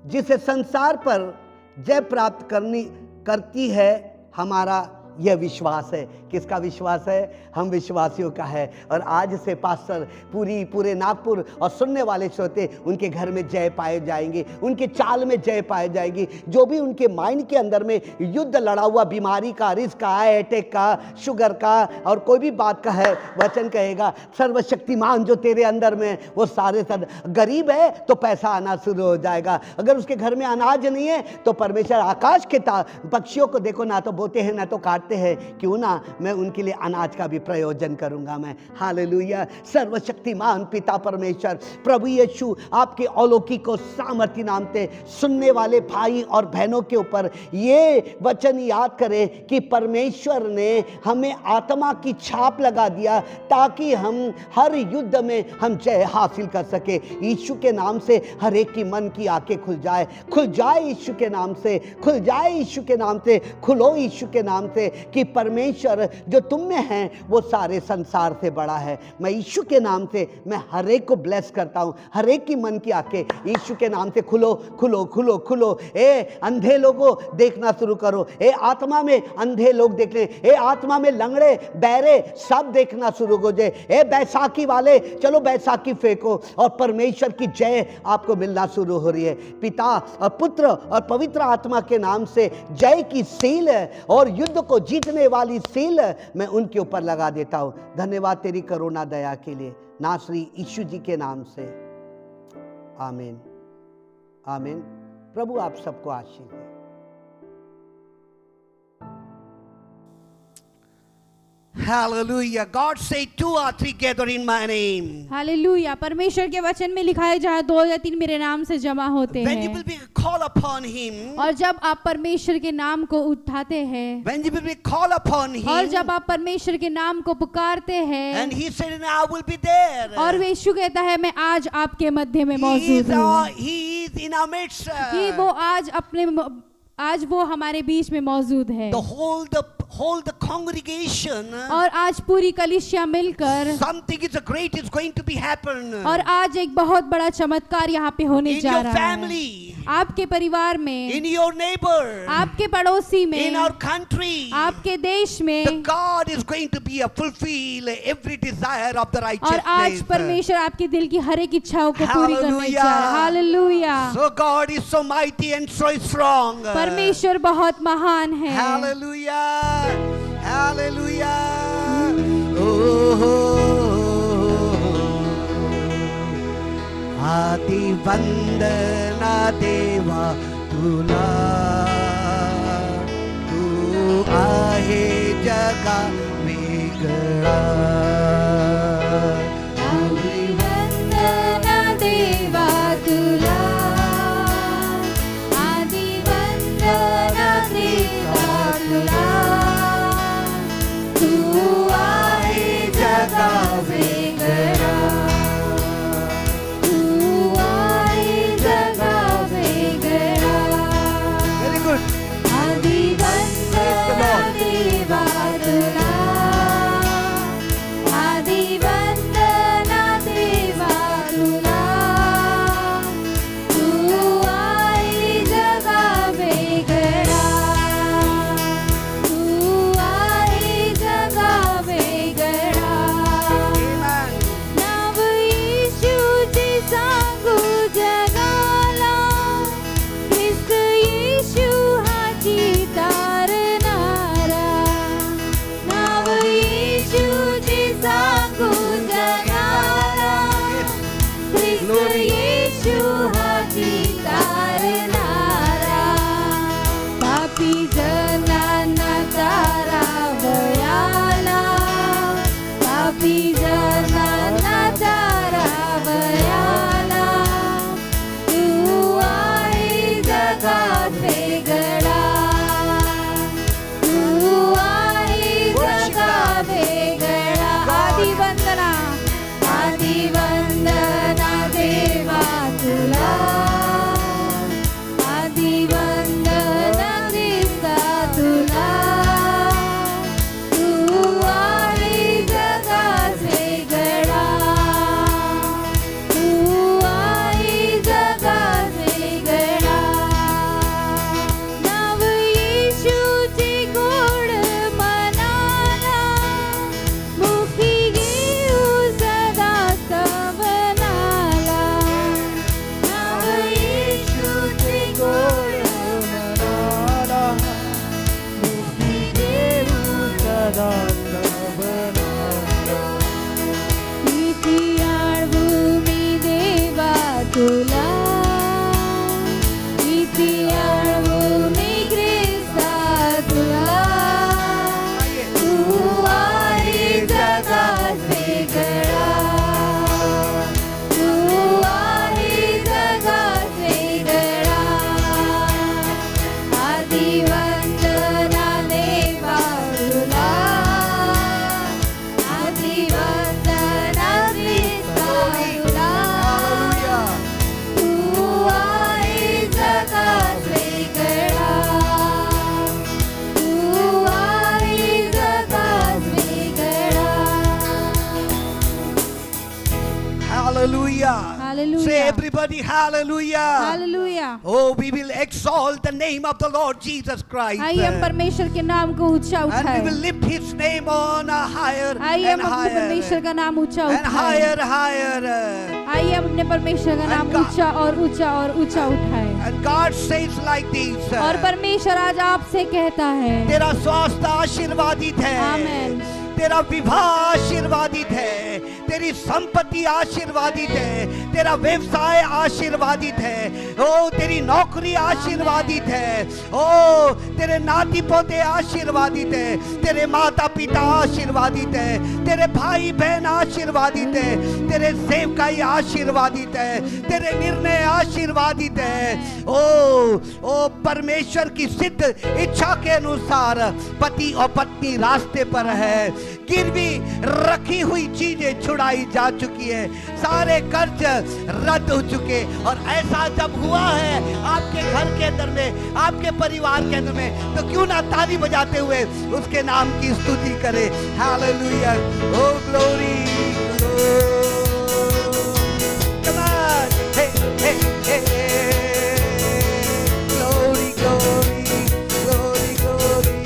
जिसे संसार पर जय प्राप्त करती है हमारा यह विश्वास है। किसका विश्वास है? हम विश्वासियों का है। और आज से पास्टर पूरे नागपुर और सुनने वाले श्रोते उनके घर में जय पाए जाएंगे, उनके चाल में जय पाए जाएगी। जो भी उनके माइंड के अंदर में युद्ध लड़ा हुआ, बीमारी का, रिस्क का, अटैक का, शुगर का और कोई भी बात का है, वचन कहेगा सर्वशक्तिमान जो तेरे अंदर में वो सारे गरीब है तो पैसा आना शुरू हो जाएगा। अगर उसके घर में अनाज नहीं है तो परमेश्वर आकाश के पक्षियों को देखो, ना तो बोते हैं ना तो काटते हैं, क्यों ना मैं उनके लिए अनाज का भी प्रयोजन करूंगा मैं। हालेलुया। सर्वशक्तिमान पिता परमेश्वर प्रभु यीशु आपके अलौकिक और सामर्थ्य नाम से सुनने वाले भाई और बहनों के ऊपर ये वचन याद करें कि परमेश्वर ने हमें आत्मा की छाप लगा दिया ताकि हम हर युद्ध में हम जय हासिल कर सके। यीशु के नाम से हर एक की मन की आंखें खुल जाए यीशु के नाम से, खुल जाए यीशु के नाम से, खुलो यीशु के नाम से, कि परमेश्वर जो तुम में है वो सारे संसार से बड़ा है। मैं यीशु के नाम से मैं हर एक को ब्लेस करता हूं, हर एक की मन की आंखें यीशु के नाम से खुलो खुलो खुलो खुलो। ए अंधे लोगों देखना शुरू करो, ए आत्मा में अंधे लोग देख ले, ए आत्मा में लंगड़े बैरे सब देखना शुरू हो जाए। ए बैसाखी वाले चलो बैसाखी फेंको और परमेश्वर की जय आपको मिलना शुरू हो रही है। पिता और पुत्र और पवित्र आत्मा के नाम से जय की सील और युद्ध को जीतने वाली सील मैं उनके ऊपर लगा देता हूं। धन्यवाद तेरी करुणा दया के लिए, नासरी यीशु जी के नाम से, आमीन आमीन। प्रभु आप सबको आशीष दे। Hallelujah. God say 2 or 3 gather in my name. Hallelujah. परमेश्वर के वचन में लिखा है जहाँ 2 या 3 मेरे नाम से जमा होते हैं। When you will be call upon him. और जब आप परमेश्वर के नाम को उठाते हैं। When you will be call upon him. और जब आप परमेश्वर के नाम को पुकारते हैं। And he said, I will be there. और वे यीशु कहता है मैं आज आपके मध्य में मौजूद हूँ। He is in our midst. कि वो आज वो हमारे बीच में मौजूद है। The whole congregation. और आज पूरी कलीसिया मिलकर something is great is going to be happen. और आज एक बहुत बड़ा चमत्कार यहाँ पे होने जा रहा है। In your family. आपके परिवार में, in your neighbor, आपके पड़ोसी में, in our country, आपके देश में, the God is going to be a fulfill every desire of the righteousness. और आज परमेश्वर आपके दिल की हर एक इच्छाओं को पूरी करने जा रहा है। Hallelujah. So God is so mighty and so strong. परमेश्वर बहुत महान है। Hallelujah, hallelujah. ओह आदि वंदना देवा तुला, तू आहे जगा वेगळा। आदि वंदना देवा तुला, आदि वंदना देवा तुला, तू आहे जगा वेगळा। Very good. आदि वंदना देवा तुला, Hallelujah. Hallelujah. Say everybody hallelujah. Hallelujah. Oh, we will exalt the name of the Lord Jesus Christ. आइए हम परमेश्वर के नाम को ऊंचा And we उठाएं। will lift his name on higher आइए and हम अपने परमेश्वर higher. का नाम ऊंचा And उठाएं। higher, higher. आइए हम अपने परमेश्वर का नाम And God- ऊंचा और ऊंचा और ऊंचा उठाएं। And God says like this. और परमेश्वर आज आपसे कहता है, तेरा स्वास्थ्य आशीर्वादित है। आमेन। तेरा विवाह आशीर्वादित है। तेरी संपत्ति आशीर्वादित है। तेरा व्यवसाय आशीर्वादित है। ओ तेरी नौकरी आशीर्वादित है। ओ तेरे नाती पोते आशीर्वादित है। तेरे माता पिता आशीर्वादित है। तेरे भाई बहन आशीर्वादित है। तेरे सेवकाई आशीर्वादित है। तेरे निर्णय आशीर्वादित है। ओ परमेश्वर की सिद्ध इच्छा के अनुसार पति और पत्नी रास्ते पर है। गिरवी रखी हुई चीजें छुड़ाई जा चुकी है। सारे कर्ज रद्द हो चुके। और ऐसा जब हुआ है आपके घर के अंदर में, आपके परिवार के अंदर में, तो क्यों ना ताली बजाते हुए उसके नाम की स्तुति करें। Hallelujah. O glory, come on, hey hey hey, glory glory glory glory.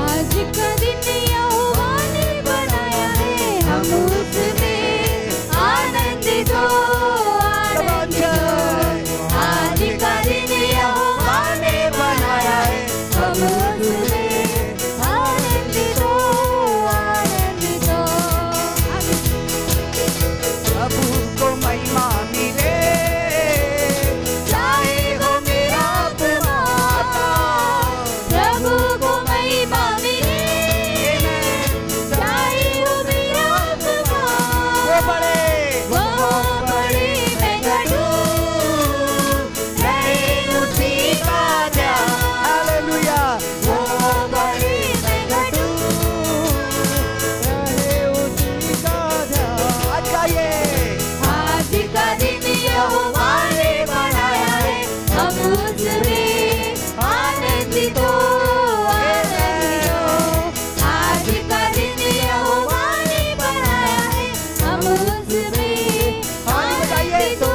आज का दिन यहोवा ने बनाया है, हम उसमें आनंदित हो, आनंदित हो। आज का दिन यहोवा ने बनाया है, हम उसमें आनंदित हो, आनंदित हो। प्रभु को महिमा मिले, चाहे हो मेरा आत्मा, प्रभु को महिमा मिले, चाहे हो मेरा आत्मा। वो बड़े वो बड़ी मैं घटूं, रहे उसी का ध्यान। हालेलुया। वो बड़ी मैं घटूं, रहे उसी का ध्यान। आज का ये आज का दिन यहोवा ने बनाया है, हम उसमें आनंदित हो, आनंदित हो। आज का दिन यहोवा ने बनाया है, हम उसमें आनंदित हो,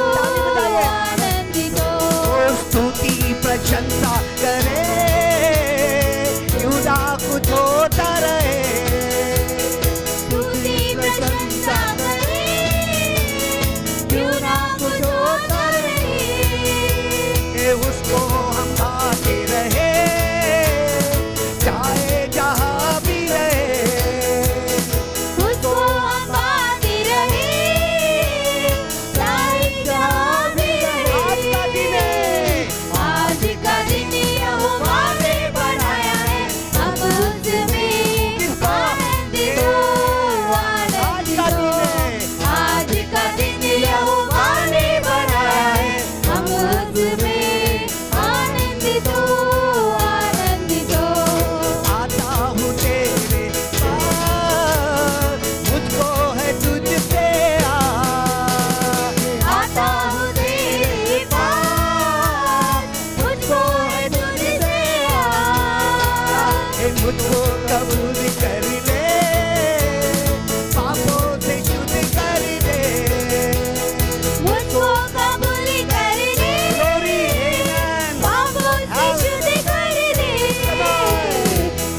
आनंदित हो। ओ स्तुति प्रशंसा करे, युदा कुछ होता रहे। स्तुति प्रशंसा करे, क्यों ना कुछ होता रहे। कि उसको हम गाते रहे, चाहे जहाँ भी रहे। उसको हम गाते रहे, चाहे जहाँ भी आज का दिन रहे। है, आज का दिन यहोवा ने बनाया है, हम उसमें आनंदित हो, आनंदित हो। आज का दिन यहोवा ने बनाया है, हम उसमें आनंदित हो, आनंदित हो। आता हूँ तेरे पास, मुझको है तुझसे आता हूँ तेरे पास, मुझको है तुझसे ए मुझको कबूल कर ले, पापों से शुद्ध कर दे। मुझको कबूल कर ले, Glory, amen. पापों से शुद्ध कर दे।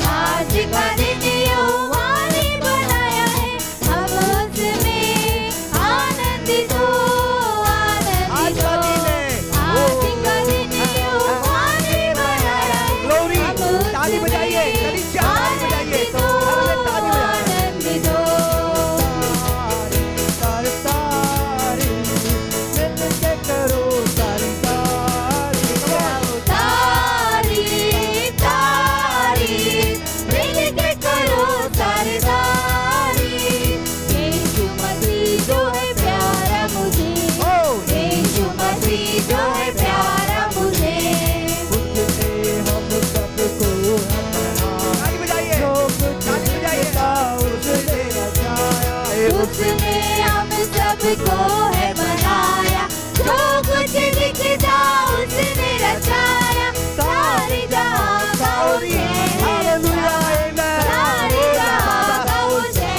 आज का दिन यहोवा ने बनाया है, हम उसमें आनंदित हो, आज आनंदित का हो। दिन है। आज का दिन यहोवा ने बनाया है, Glory, हम ताली बजाइए, उसमें कलीसिया ताली बजाइए, आनंदित हो, अरे ताली बजाइए। आनंदित हो। तारी तारी, मिलके करो तारी तारी। तारीफ तारीफ मिलके करो सारे तारीफ। यीशु मसीह जो है प्यारा मुझे, ओ यीशु मसीह जो है प्यारा मुझे। उसने हम सबको ताली बजाइए, ताली बजाइए। उसने बचाया, उसने हम सबको है बनाया, जो कुछ दिखता उसने रचाया। सारी जहां का उसे हालेलुया, आमेन। सारी जहां का उसे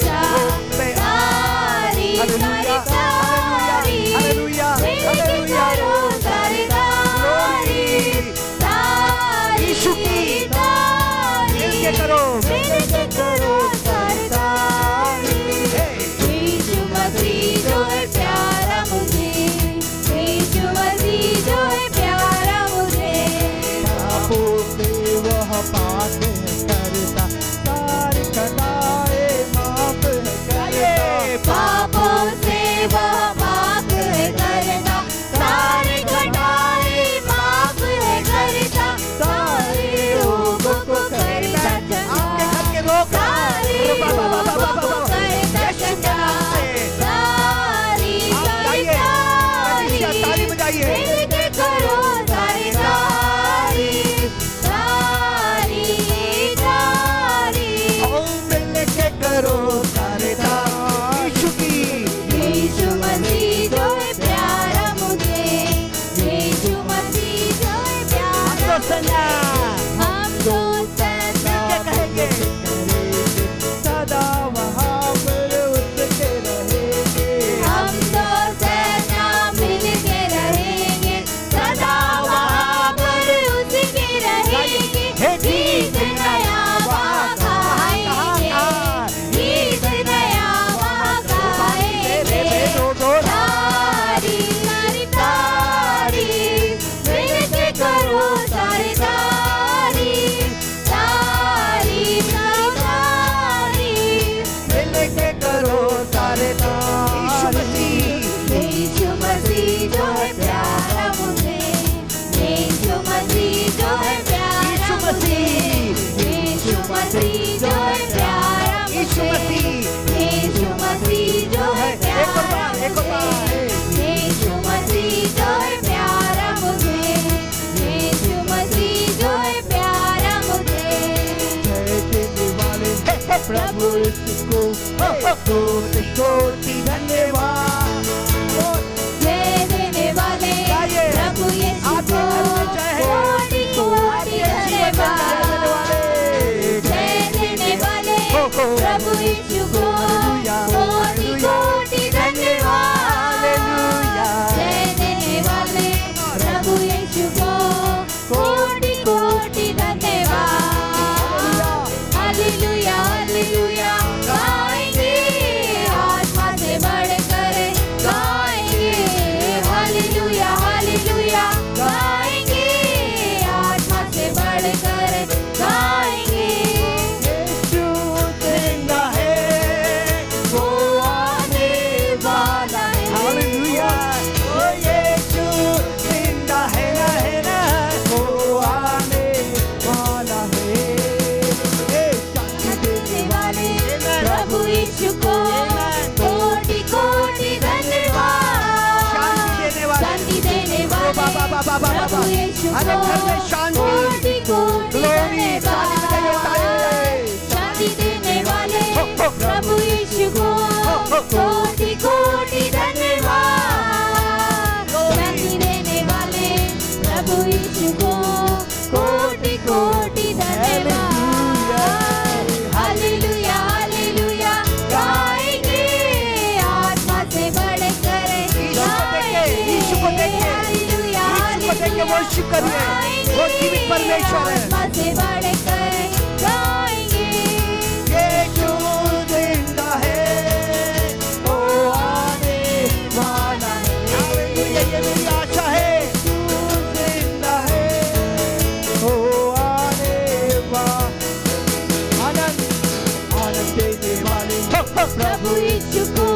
सारी सारी यीशु को कोटि कोटि धन्यवाद। जय देने वाले प्रभु यीशु को कोटि कोटि धन्यवाद। जय देने वाले प्रभु यीशु को कोटि कोटि धन्यवाद। जय देने वाले प्रभु यीशु को कोटि कोटि धन्यवाद। हालेलुया हालेलुया गाएंगे, आत्मा से बढ़कर गाएंगे। हालेलुया हालेलुया गाएंगे, आत्मा से बढ़कर गाएंगे। यीशु जिंदा है, वो आने वाला है। हालेलुया। ओ यीशु जिंदा है ना, वो आने वाला है। शांति देने वाले प्रभु यीशु को कोटि कोटि धन्यवाद। शांति देने वाले प्रभु यीशु को कोटि कोटि धन्यवाद। शांति देने वाले प्रभु यीशु को कोटि कोटि धन्यवाद। शांति देने वाले प्रभु यीशु को कोटि कोटि धन्यवाद। हालेलुया हालेलुया गाएंगे, आत्मा से बढ़कर गाएंगे। यीशु को देखिए, हालेलुया यीशु को देखिए, वर्शिप करिए, वो जीवित परमेश्वर है। आत्मा से बढ़कर गाएंगे। यीशु जिंदा है, वो आने वाला है। हालेलुया, ये मेरी आशा है। यीशु जिंदा है, वो आने वाला। आनंद आनंद देने वाले प्रभु यीशु को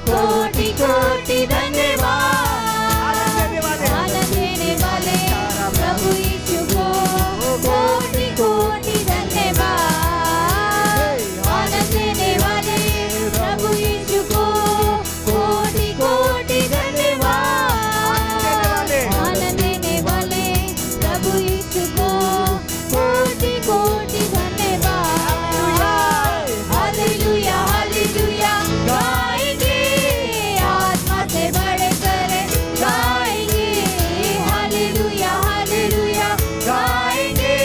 कोटि कोटि धन्यवाद। आनंद देने वाले आनंद देने वाले प्रभु यीशु को कोटि कोटि धन्यवाद। आनंद देने वाले प्रभु यीशु को कोटि कोटि धन्यवाद। आनंद देने वाले प्रभु यीशु को कोटि कोटि धन्यवाद। हालेलुया हालेलुया गाएंगे, आत्मा से बढ़कर गाएंगे। हालेलुया हालेलुया गाएंगे,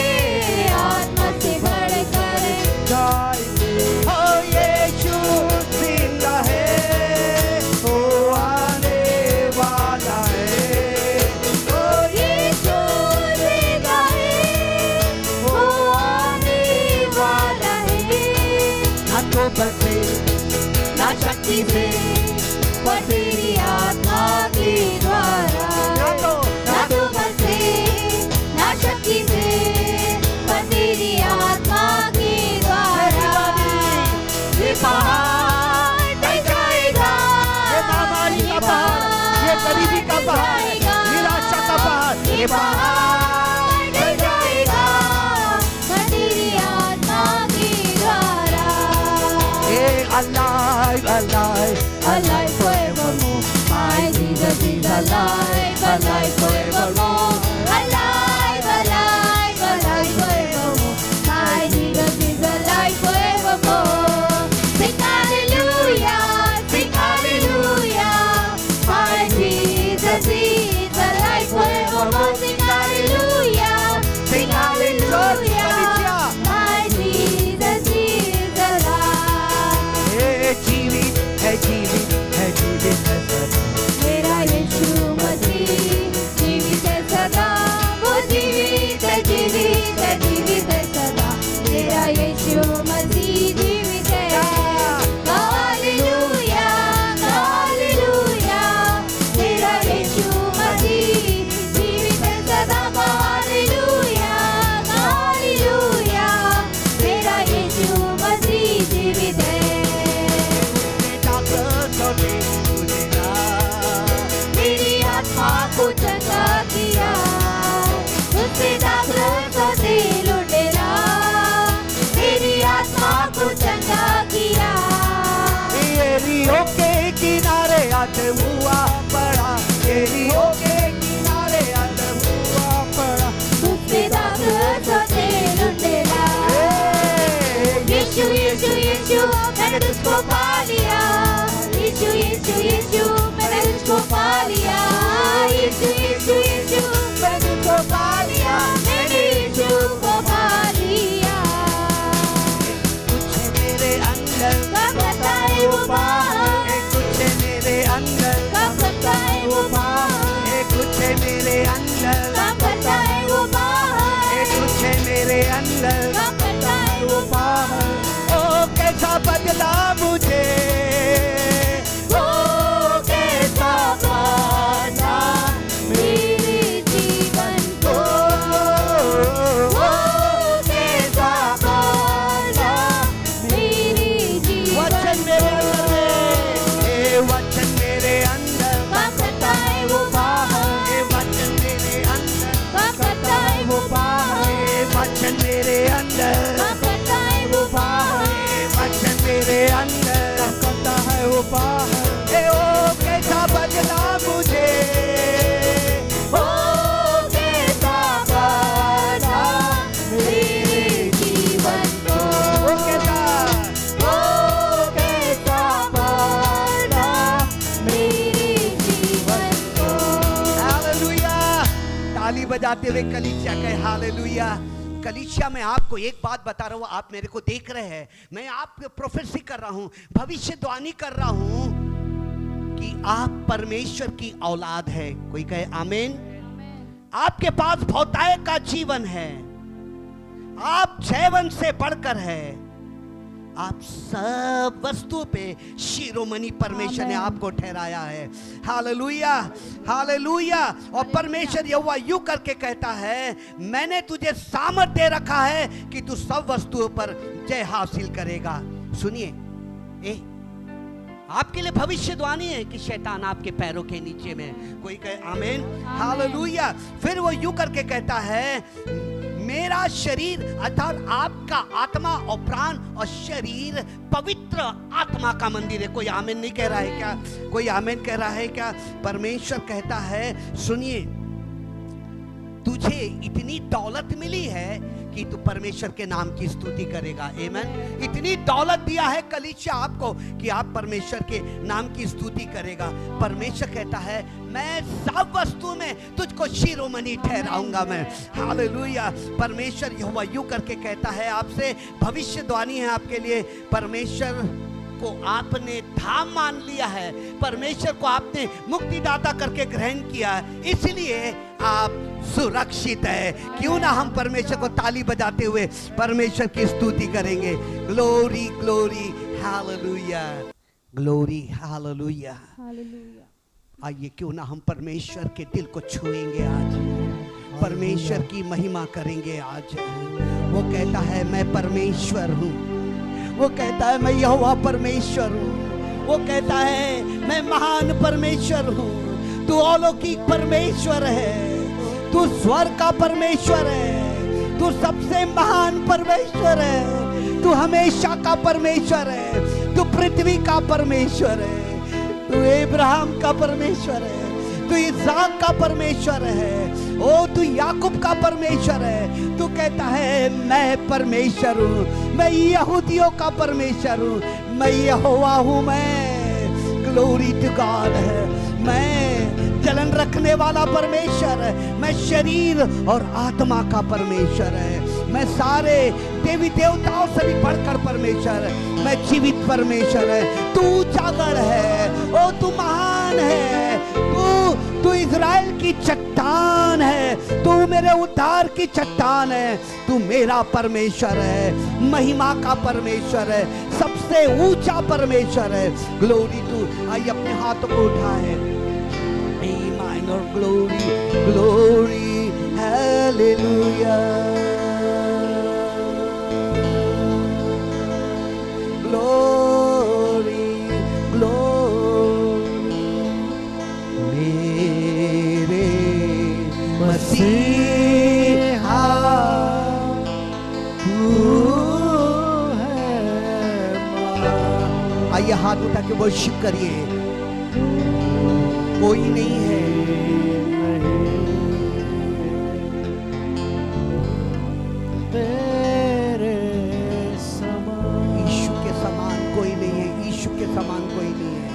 आत्मा से बढ़कर गाएंगे। ओ यीशु जिंदा है, वो आने वाला है। ओ यीशु जिंदा है, वो आने वाला है। ना तो बसे ना शक्ति से पर तेरी आत्मा के द्वारा। ना तो ना तो बल से ना शक्ति से पर तेरी आत्मा के द्वारा। ये पहाड़ ढल जाएगा, ये महामारी का पहाड़, ये गरीबी का पहाड़, निराशा का पहाड़, ये पहाड़ ढल जाएगा पर तेरी आत्मा के द्वारा। alive, alive, Alive forevermore, my Jesus is alive, alive forevermore. Alive, alive, alive forevermore, my Jesus is alive forevermore. Sing hallelujah, sing hallelujah, my Jesus is alive forevermore. Sing hallelujah, sing hallelujah, my Jesus is alive. जीवित है, जीवित है, जीवित है सदा। मेरा यीशु मसीह जीवित है सदा, वो जीवित है, जीवित है, जीवित है सदा। मेरा यीशु मसीह जीवित है। हालेलुया, हालेलुया, मेरा यीशु मसीह जीवित है सदा। हालेलुया, हालेलुया, मेरा यीशु मसीह जीवित है। मेरी आत्मा को चंगा किया, उससे दाखलों से लुटेरा। मेरी आत्मा को चंगा किया। एरियो के किनारे आते हुआ पड़ा, एरियो के किनारे आते हुआ पड़ा। उससे दाखलों से लुटेरा। यीशु यीशु यीशु यीशु मैंने तुझको पा लिया, यीशु यीशु यीशु मैंने तुझको पा लिया, मैंने यीशु को पा लिया। कुछ मेरे अंदर कब करता है वो बाहर, कुछ मेरे अंदर कब करता है वो बाहर, कुछ मेरे अंदर कब करता है वो बाहर, कुछ मेरे अंदर कब करता है वो बाहर। ओ कैसा बदला मुझे, वो कैसा बदला मेरे जीवन को, वो कैसा बदला मेरे जीवन वचन मेरे अंदर है, ए वचन मेरे अंदर कब करता है वो बाहर, ए वचन मेरे अंदर कब करता है वो बाहर, ए वचन मेरे अंदर कब करता है वो बाहर। वचन मेरे अंदर करता है वो बाहर। ए ओ कैसा बदला मुझे, वो कैसा बदला मेरे जीवन को, ओ कैसा वो कैसा बदला मेरे जीवन को। हालेलुया। ताली बजाते हुए कलीसिया कहे हालेलुया। कलीसिया में आपको एक बात बता रहा हूँ, आप मेरे को देख रहे हैं, मैं आपको प्रोफेसी कर रहा हूँ, भविष्यवाणी कर रहा हूँ कि आप परमेश्वर की औलाद है। कोई कहे आमीन। आपके पास बहुतायत का जीवन है, आप जीवन से बढ़कर है, आप सब वस्तु पे शिरोमणि परमेश्वर ने आपको ठहराया है। Hallelujah hallelujah. और परमेश्वर यहोवा यूं करके कहता है, मैंने तुझे सामर्थ दे रखा है कि तू सब वस्तुओं पर जय हासिल करेगा। सुनिए, आपके लिए भविष्यवाणी है कि शैतान आपके पैरों के नीचे में। कोई कहे आमीन। हालेलुया। फिर वो यूं करके कहता है, मेरा शरीर अर्थात आपका आत्मा और प्राण और शरीर पवित्र आत्मा का मंदिर है। कोई आमीन नहीं कह रहा है क्या? कोई आमीन कह रहा है क्या? परमेश्वर कहता है, सुनिए, तुझे इतनी दौलत मिली है कि तू परमेश्वर के नाम की स्तुति करेगा। आमीन। इतनी दौलत दिया है कलीसिया आपको कि आप परमेश्वर के नाम की स्तुति करेगा। परमेश्वर कहता है, मैं सब वस्तु में तुझको शिरोमणि ठहराऊंगा मैं। हालेलुया। परमेश्वर यहोवा यूं करके कहता है आपसे, भविष्यवाणी है आपके लिए। परमेश्वर को आपने धाम मान लिया है, परमेश्वर को आपने मुक्तिदाता करके ग्रहण किया है, इसलिए आप सुरक्षित है। क्यों ना हम परमेश्वर को ताली बजाते हुए परमेश्वर की स्तुति करेंगे। Glory glory hallelujah, glory hallelujah. आइए क्यों ना हम परमेश्वर के दिल को छुएंगे आज, परमेश्वर की महिमा करेंगे आज। वो कहता है, मैं परमेश्वर हूँ। वो कहता है, मैं यहोवा परमेश्वर हूँ। वो कहता है, मैं महान परमेश्वर हूँ। तू अलौकिक परमेश्वर है, तू स्वर्ग का परमेश्वर है, तू सबसे महान परमेश्वर है, तू हमेशा का परमेश्वर है, तू पृथ्वी का परमेश्वर है, तू इब्राहिम का परमेश्वर है, तू इसहाक का परमेश्वर है, ओ तू याकूब का परमेश्वर है। तू कहता है, मैं परमेश्वर हूँ, मैं यहूदियों का परमेश्वर हूँ, मैं यहोवा हूँ। मैं ग्लोरी टू गॉड है, मैं जलन रखने वाला परमेश्वर है, मैं शरीर और आत्मा का परमेश्वर है, मैं सारे देवी देवताओं से भी बढ़कर परमेश्वर है, मैं जीवित परमेश्वर है। तू जागड़ है, ओ तू महान है, तू इज़राइल की चट्टान है, तू मेरे उद्धार की चट्टान है, तू मेरा परमेश्वर है, महिमा का परमेश्वर है, सबसे ऊंचा परमेश्वर है। Glory to. आइए अपने हाथों को उठाए, और glory glory hallelujah, glory glory मेरे मसीहा तू है। आइए हाथ उठा के वर्शिप करिए। कोई नहीं है, यीशु के समान कोई नहीं है, यीशु के समान कोई नहीं है।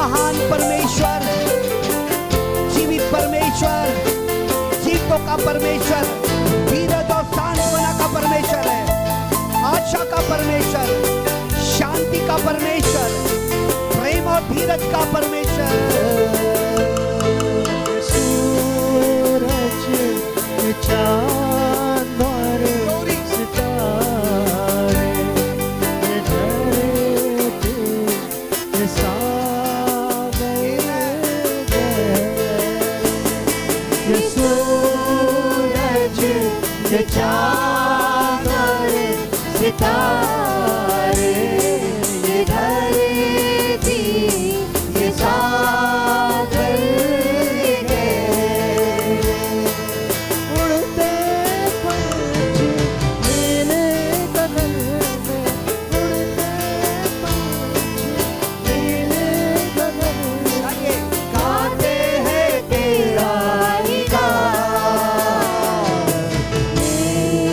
महान परमेश्वर, जीवित परमेश्वर, जीतों का परमेश्वर, धीरज और सांत्वना का परमेश्वर है, आशा का परमेश्वर, शांति का परमेश्वर, प्रेम और धीरज का परमेश्वर। सूरज चांद और सितारे, ये धरती, ये सागर, ये सूरज, ये चांद और सितारे, ये धरती, ये सागर, उड़ते पंछी नीले गगन में, उड़ते पंछी नीले गगन में, गाते हैं तेरा ही गान।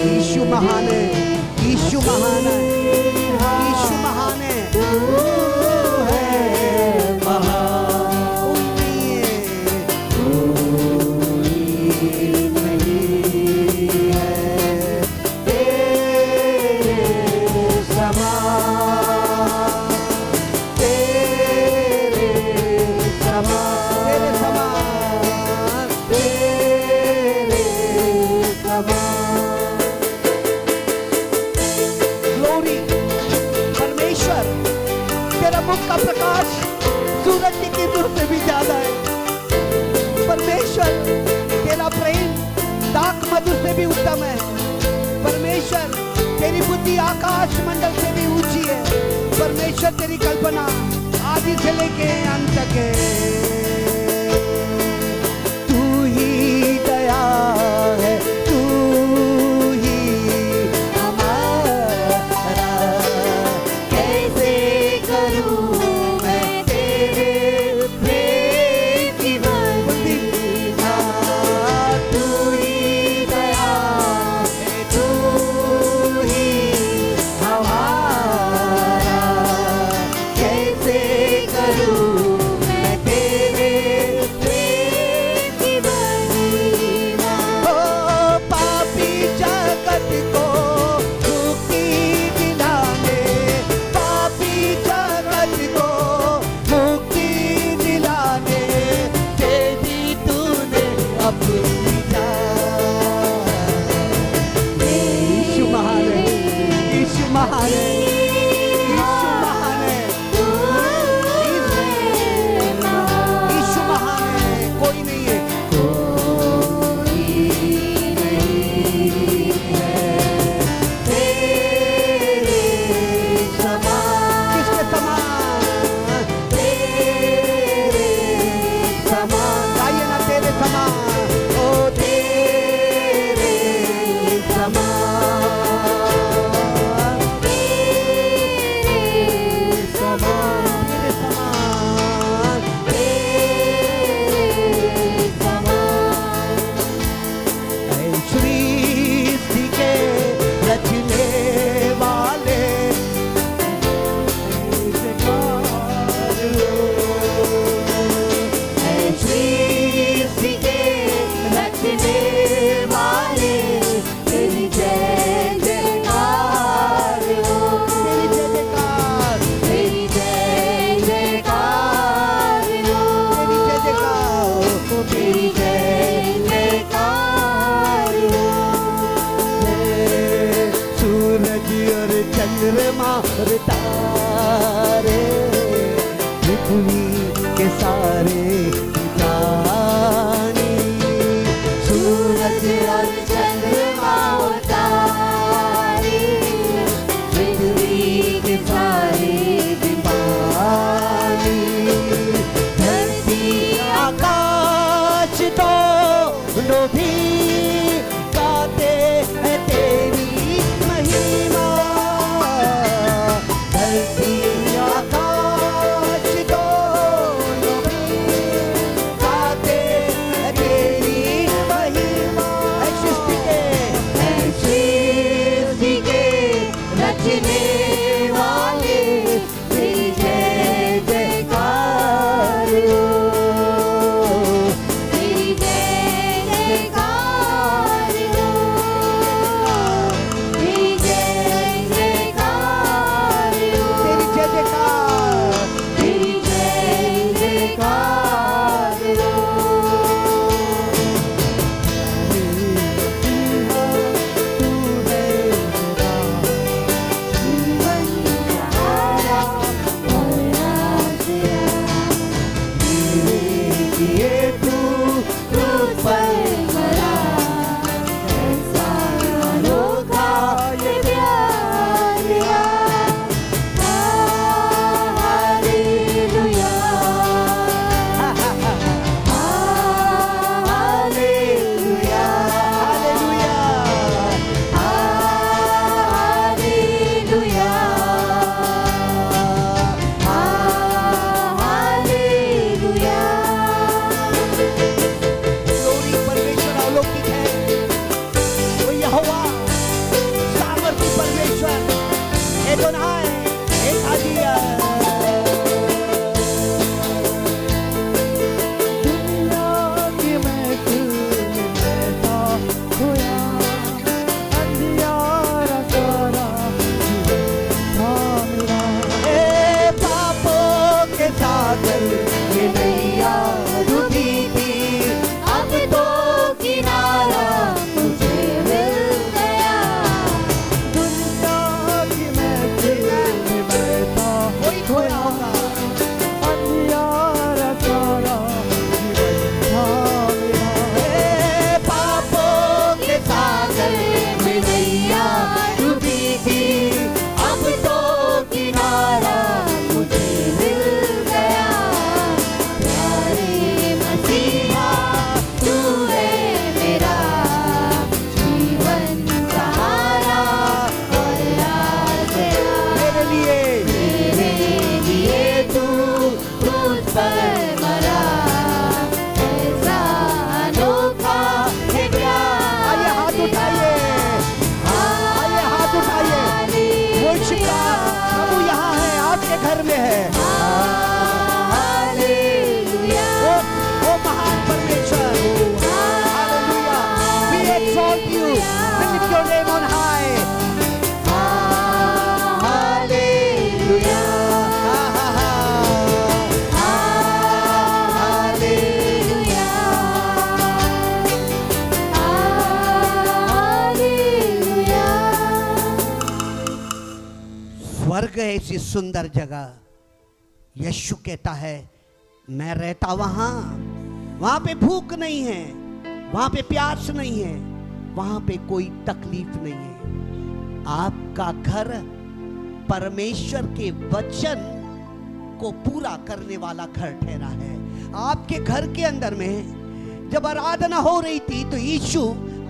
यीशु महान है, यीशु महान है, यीशु महान है। तू है महान, कोई नहीं है तेरे समान, तेरे समान, तेरे समान, तेरे समान। ग्लोरी, परमेश्वर, तेरा मुख का प्रकाश सूरज की किरणों से भी ज्यादा है। परमेश्वर, तेरा प्रेम दाख मधु से भी उत्तम है। परमेश्वर, तेरी बुद्धि आकाश मंडल से भी ऊंची है। परमेश्वर, तेरी कल्पना आदि से लेके अंत तक है। तू ही दया है, तू ही हमारा, कैसे करूं मैं तेरे प्रेम की वर्णना। तू ही दया है, तू ही हमारा, कैसे करूं मैं तेरे प्रेम की वर्णना। ओ पापी जगत को मुक्ति दिलाने, पापी जगत को मुक्ति दिलाने दे दी तूने अपनी जान। यीशु महान है, यीशु महान है, यीशु महान है, यीशु महान है, कोई नहीं है। किसके समान? गाइए ना, तेरे समान, ओ तेरे तेरे समान, सृष्टि के रचने वाले, सृष्टि के रचने वाले, तेरी जय जयकार हो, तेरी जय जयकार, तेरी जय जयकार हो, तेरी जय जयकार, तेरी जय जयकार हो। सूरज और चंद्रमा और तारे, पृथ्वी के सारे प्राणी, सूरज और चंद्रमा और तारे, पृथ्वी के सारे प्राणी, धरती आकाश दोनों भी गाते हैं तेरी महिमा। धरती आकाश दोनों भी किसी सुंदर जगह, यीशु कहता है मैं रहता वहां पे भूख नहीं है, वहां पे प्यास नहीं है, वहां पे कोई तकलीफ नहीं है। आपका घर परमेश्वर के वचन को पूरा करने वाला घर ठहरा है। आपके घर के अंदर में जब आराधना हो रही थी तो यीशु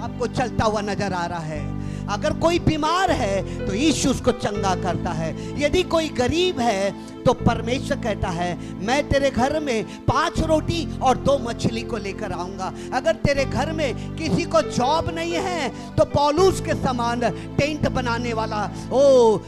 आपको चलता हुआ नजर आ रहा है। अगर कोई बीमार है तो यीशु उसको चंगा करता है। यदि कोई गरीब है तो परमेश्वर कहता है मैं तेरे घर में 5 रोटी और 2 मछली को लेकर आऊंगा। अगर तेरे घर में किसी को जॉब नहीं है तो पौलुस के समान टेंट बनाने वाला, ओ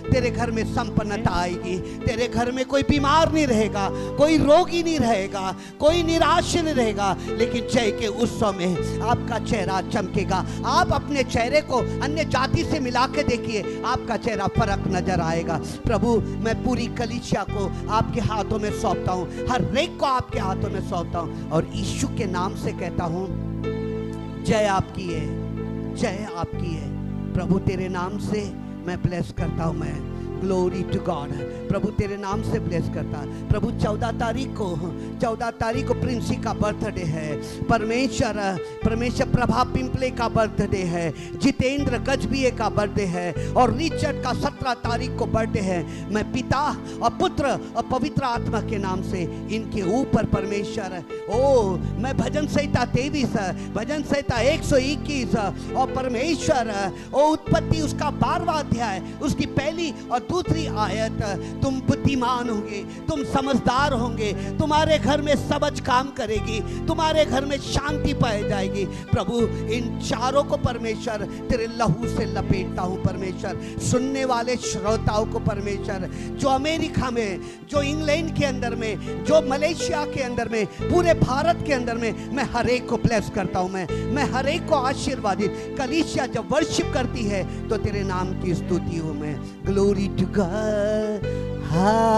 तेरे घर में संपन्नता आएगी। तेरे घर में कोई बीमार नहीं रहेगा, कोई रोगी नहीं रहेगा, कोई निराश नहीं रहेगा, लेकिन जय के उत्सव में आपका चेहरा चमकेगा। आप अपने चेहरे को अन्य जाति से मिला के देखिए, आपका चेहरा फर्क नजर आएगा। प्रभु मैं पूरी कलीसिया को आपके हाथों में सौंपता हूं, हर एक को आपके हाथों में सौंपता हूं और यीशु के नाम से कहता हूं जय आपकी है, जय आपकी है। प्रभु तेरे नाम से मैं ब्लेस करता हूं, मैं ग्लोरी टू गॉड। प्रभु तेरे नाम से ब्लेस करता। प्रभु 14 तारीख को प्रिंसी का बर्थडे है। परमेश्वर प्रभा पिंपले का बर्थडे है। जितेंद्र गजबिये का बर्थडे है और रिचर्ड का 17 तारीख को बर्थडे है। मैं पिता और पुत्र और पवित्र आत्मा के नाम से इनके ऊपर परमेश्वर, ओ मैं भजन संहिता 23, भजन संहिता 121 और परमेश्वर ओ उत्पत्ति उसका 12वां अध्याय उसकी पहली और दूसरी आयत, तुम बुद्धिमान होंगे, तुम समझदार होंगे, तुम्हारे घर में समझ काम करेगी, तुम्हारे घर में शांति पाई जाएगी। प्रभु इन चारों को परमेश्वर तेरे लहू से लपेटता हूं। परमेश्वर सुनने वाले श्रोताओं को परमेश्वर, जो अमेरिका में, जो इंग्लैंड के अंदर में, जो मलेशिया के अंदर में, पूरे भारत के अंदर में, मैं हर एक को ब्लेस करता हूं। मैं हर एक को आशीर्वादित। कलीसिया जब वर्शिप करती है तो तेरे नाम की स्तुति हो। मैं glory to God, hallelujah,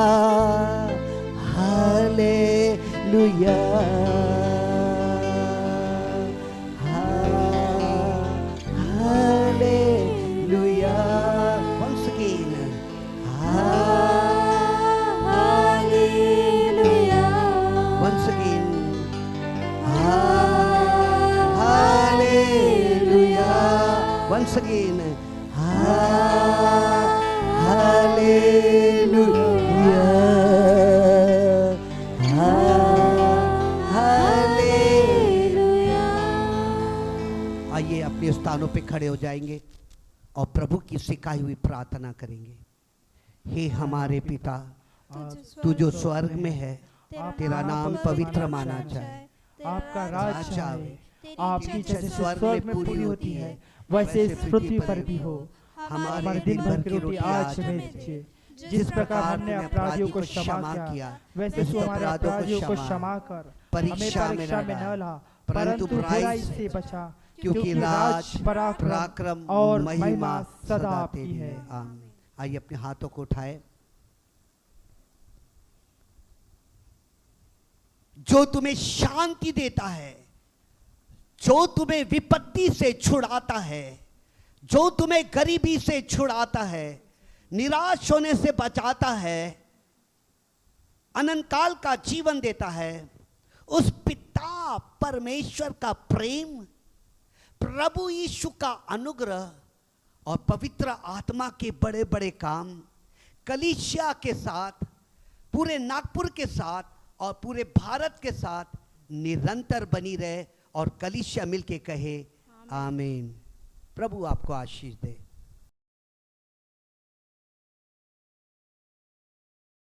hallelujah. Once again, hallelujah, once again, hallelujah, once again, hallelujah, hallelujah. आइए अपने स्थानों पे खड़े हो जाएंगे और प्रभु की सिखाई हुई प्रार्थना करेंगे। हे हमारे पिता, तू जो स्वर्ग में है, तेरा नाम पवित्र माना जाए, आपका राज आए, आपकी इच्छा जैसे स्वर्ग में पूरी होती है वैसे इस पृथ्वी पर भी हो। हमारे दिन भर की रोटी आज हमें दीजिए। जिस प्रकार हमने अपराधियों को क्षमा किया वैसे तू हमारे अपराधियों को क्षमा कर। हमें परीक्षा में न ला परंतु बुराई से बचा, क्योंकि राज, पराक्रम और महिमा सदा आपकी है। आमीन। आइए अपने हाथों को उठाए। जो तुम्हें शांति देता है, जो तुम्हें विपत्ति से छुड़ाता है, जो तुम्हें गरीबी से छुड़ाता है, निराश होने से बचाता है, अनंत काल का जीवन देता है, उस पिता परमेश्वर का प्रेम, प्रभु यीशु का अनुग्रह और पवित्र आत्मा के बड़े बड़े काम कलीसिया के साथ, पूरे नागपुर के साथ और पूरे भारत के साथ निरंतर बनी रहे और कलीसिया मिलके कहे आमीन। प्रभु आपको आशीष दे।